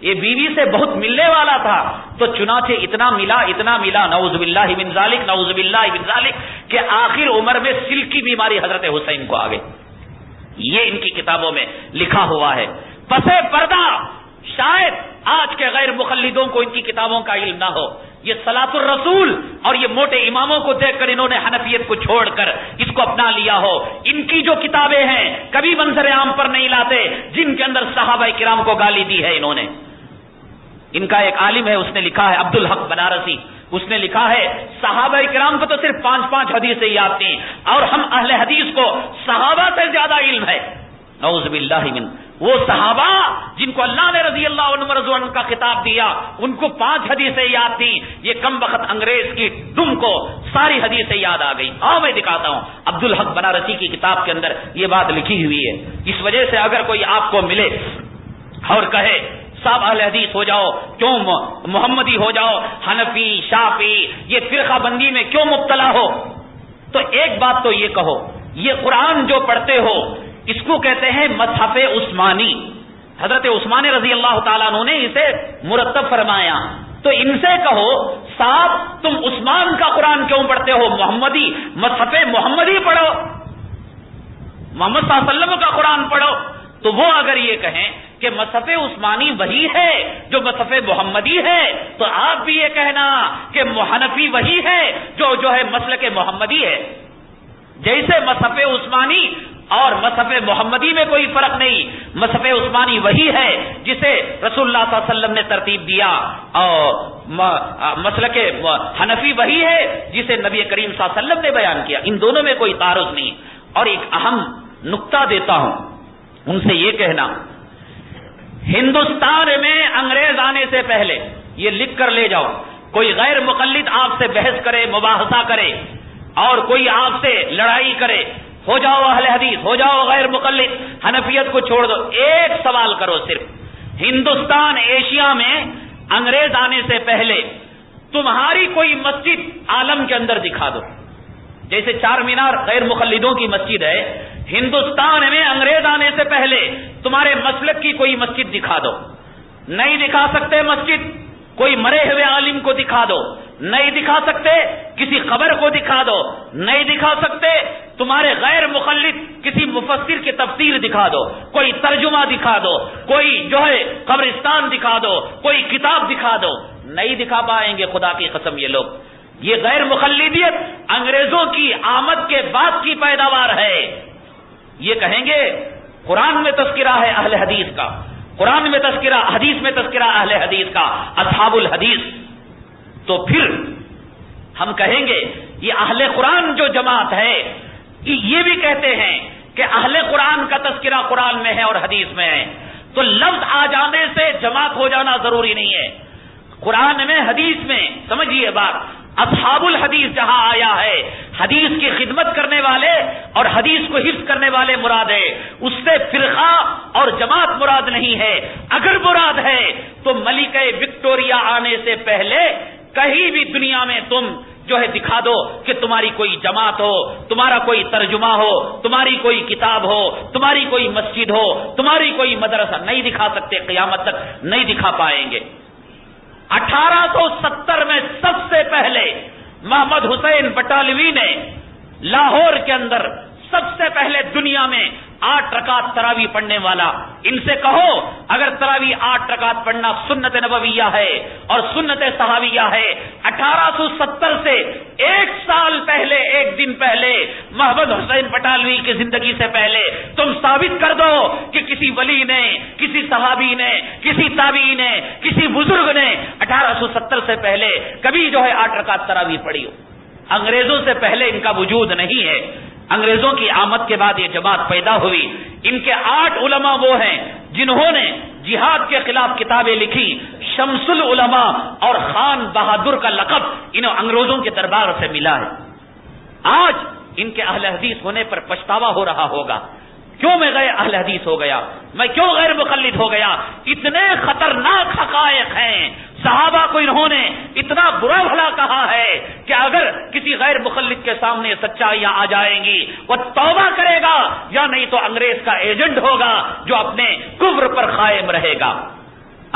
یہ بیوی سے بہت ملنے والا تھا، تو چنانچہ اتنا ملا نعوذ باللہ من ذالک، نعوذ باللہ من ذالک، کہ آخر عمر میں سل کی بیماری حضرت حسین کو آ گئی. یہ ان کی کتابوں میں لکھا ہوا ہے. پس پردہ شاید آج کے غیر مقلدوں کو ان کی کتابوں کا علم نہ ہو. یہ صلاۃ الرسول اور یہ موٹے اماموں کو دیکھ کر انہوں نے حنفیت کو چھوڑ کر اس کو اپنا لیا ہو. ان کی جو کتابیں ہیں کبھی منظر عام پر نہیں لاتے، جن کے اندر صحابہ کرام کو گالی دی ہے انہوں نے. ان کا ایک عالم ہے، اس نے لکھا ہے عبدالحق بنارسی، اس نے لکھا ہے صحابہ کرام کو تو صرف 5 حدیثیں یاد تھیں اور ہم اہل حدیث کو صحابہ سے زیادہ علم ہے. نعوذ باللہ من. وہ صحابہ جن کو اللہ نے رضی اللہ عنہ ورضوا عنہ کا خطاب دیا ان کو 5 حدیثیں یاد تھیں. یہ کم وقت انگریز کی دم کو ساری حدیثیں یاد آ گئی. آؤ میں دکھاتا ہوں. عبدالحق بنارسی کی کتاب کے اندر یہ بات لکھی ہوئی ہے. اس وجہ سے اگر کوئی آپ کو ملے اور کہے صاحب اہل حدیث ہو جاؤ، کیوں محمدی ہو جاؤ، حنفی شافعی یہ فرقہ بندی میں کیوں مبتلا ہو، تو ایک بات تو یہ کہو، یہ قرآن جو پڑھتے ہو اس کو کہتے ہیں مصحف عثمانی. حضرت عثمان رضی اللہ تعالیٰ عنہ نے اسے مرتب فرمایا. تو ان سے کہو صاحب تم عثمان کا قرآن کیوں پڑھتے ہو، محمدی مصحف محمدی پڑھو، محمد صلی اللہ علیہ وسلم کا قرآن پڑھو. تو وہ اگر یہ کہیں کہ مصحف عثمانی وہی ہے جو مصحف محمدی ہے، تو آپ بھی یہ کہنا کہ حنفی وہی ہے جو ہے مسلک محمدی ہے. جیسے مصحف عثمانی اور مصحف محمدی میں کوئی فرق نہیں. مصحف عثمانی وہی ہے جسے رسول اللہ صلی اللہ علیہ وسلم نے ترتیب دیا، اور مسلک حنفی وہی ہے جسے نبی کریم صلی اللہ علیہ وسلم نے بیان کیا. ان دونوں میں کوئی تعارض نہیں. اور ایک اہم نقطہ دیتا ہوں، ان سے یہ کہنا ہندوستان میں انگریز آنے سے پہلے، یہ لکھ کر لے جاؤ، کوئی غیر مقلد آپ سے بحث کرے، مباحثہ کرے اور کوئی آپ سے لڑائی کرے، ہو جاؤ اہل حدیث، ہو جاؤ غیر مقلد، حنفیت کو چھوڑ دو، ایک سوال کرو صرف، ہندوستان ایشیا میں انگریز آنے سے پہلے تمہاری کوئی مسجد عالم کے اندر دکھا دو. جیسے چار مینار غیر مقلدوں کی مسجد ہے، ہندوستان میں انگریز آنے سے پہلے تمہارے مسلک کی کوئی مسجد دکھا دو. نہیں دکھا سکتے مسجد، کوئی مرے ہوئے عالم کو دکھا دو. نہیں دکھا سکتے کسی خبر کو دکھا دو. نہیں دکھا سکتے تمہارے غیر مقلد کسی مفسر کی تفسیر دکھا دو، کوئی ترجمہ دکھا دو، کوئی جو ہے قبرستان دکھا دو، کوئی کتاب دکھا دو. نہیں دکھا پائیں گے خدا کی قسم یہ لوگ. یہ غیر مقلدیت انگریزوں کی آمد کے بعد کی پیداوار ہے. یہ کہیں گے قرآن میں تذکرہ ہے اہل حدیث کا، قرآن میں تذکرہ، حدیث میں تذکرہ اہل حدیث کا، اصحاب الحدیث. تو پھر ہم کہیں گے یہ اہل قرآن جو جماعت ہے یہ بھی کہتے ہیں کہ اہل قرآن کا تذکرہ قرآن میں ہے اور حدیث میں ہے. تو لفظ آ جانے سے جماعت ہو جانا ضروری نہیں ہے. قرآن میں حدیث میں سمجھیے بات، اصحاب الحدیث جہاں آیا ہے حدیث کی خدمت کرنے والے اور حدیث کو حفظ کرنے والے مراد ہے، اس سے فرقہ اور جماعت مراد نہیں ہے. اگر مراد ہے تو ملکہ وکٹوریا آنے سے پہلے کہیں بھی دنیا میں تم جو ہے دکھا دو کہ تمہاری کوئی جماعت ہو، تمہارا کوئی ترجمہ ہو، تمہاری کوئی کتاب ہو، تمہاری کوئی مسجد ہو، تمہاری کوئی مدرسہ. نہیں دکھا سکتے، قیامت تک نہیں دکھا پائیں گے. 1870 میں سب سے پہلے محمد حسین بٹالوی نے لاہور کے اندر سب سے پہلے دنیا میں 8 رکعت تراویح پڑھنے والا. ان سے کہو اگر تراویح 8 رکعت پڑھنا سنت نبویہ ہے اور سنت صحابیہ ہے, 1870 سے 1 سال پہلے, 1 دن پہلے, محمد حسین بٹالوی کی زندگی سے پہلے تم ثابت کر دو کہ کسی ولی نے, کسی صحابی نے, کسی تابعی نے, کسی بزرگ نے 1870 سے پہلے کبھی 8 رکعت تراویح پڑھی ہو. انگریزوں سے پہلے ان کا وجود نہیں ہے. انگریزوں کی آمد کے بعد یہ جماعت پیدا ہوئی. ان کے 8 علماء وہ ہیں جنہوں نے جہاد کے خلاف کتابیں لکھی. شمس العلماء اور خان بہادر کا لقب انہیں انگریزوں کے دربار سے ملا ہے. آج ان کے اہل حدیث ہونے پر پچھتاوا ہو رہا ہوگا. کیوں میں غیر اہل حدیث ہو گیا, میں کیوں غیر مقلد ہو گیا. اتنے خطرناک حقائق ہیں. صحابہ کو انہوں نے اتنا برا بھلا کہا ہے کہ اگر کسی غیر مقلد کے سامنے سچائیاں آ جائیں گی وہ توبہ کرے گا, یا نہیں تو انگریز کا ایجنٹ ہوگا جو اپنے کفر پر قائم رہے گا.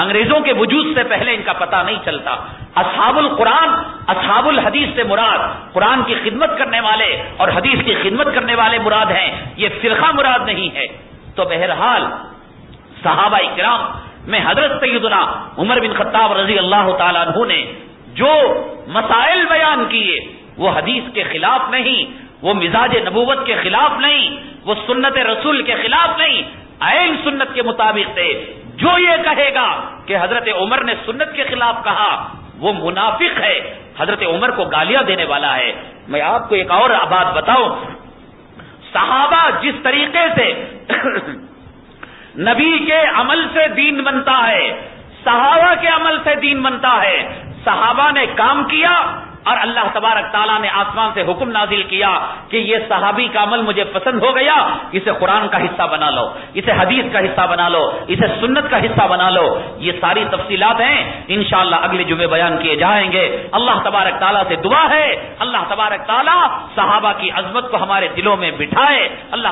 انگریزوں کے وجود سے پہلے ان کا پتہ نہیں چلتا. اصحاب القرآن, اصحاب الحدیث سے مراد قرآن کی خدمت کرنے والے اور حدیث کی خدمت کرنے والے مراد ہیں, یہ فرقہ مراد نہیں ہے. تو بہرحال صحابہ کرام میں حضرت سیدنا عمر بن خطاب رضی اللہ تعالیٰ عنہ نے جو مسائل بیان کیے وہ حدیث کے خلاف نہیں, وہ مزاج نبوت کے خلاف نہیں, وہ سنت رسول کے خلاف نہیں, عین سنت کے مطابق تھے. جو یہ کہے گا کہ حضرت عمر نے سنت کے خلاف کہا وہ منافق ہے, حضرت عمر کو گالیاں دینے والا ہے. میں آپ کو ایک اور بات بتاؤں, صحابہ جس طریقے سے نبی کے عمل سے دین بنتا ہے, صحابہ کے عمل سے دین بنتا ہے. صحابہ نے کام کیا اور اللہ تبارک تعالیٰ نے آسمان سے حکم نازل کیا کہ یہ صحابی کا عمل مجھے پسند ہو گیا, اسے قرآن کا حصہ بنا لو, اسے حدیث کا حصہ بنا لو, اسے سنت کا حصہ بنا لو. یہ ساری تفصیلات ہیں, انشاءاللہ اگلے جمعے بیان کیے جائیں گے. اللہ تبارک تعالیٰ سے دعا ہے اللہ تبارک تعالیٰ صحابہ کی عظمت کو ہمارے دلوں میں بٹھائے. اللہ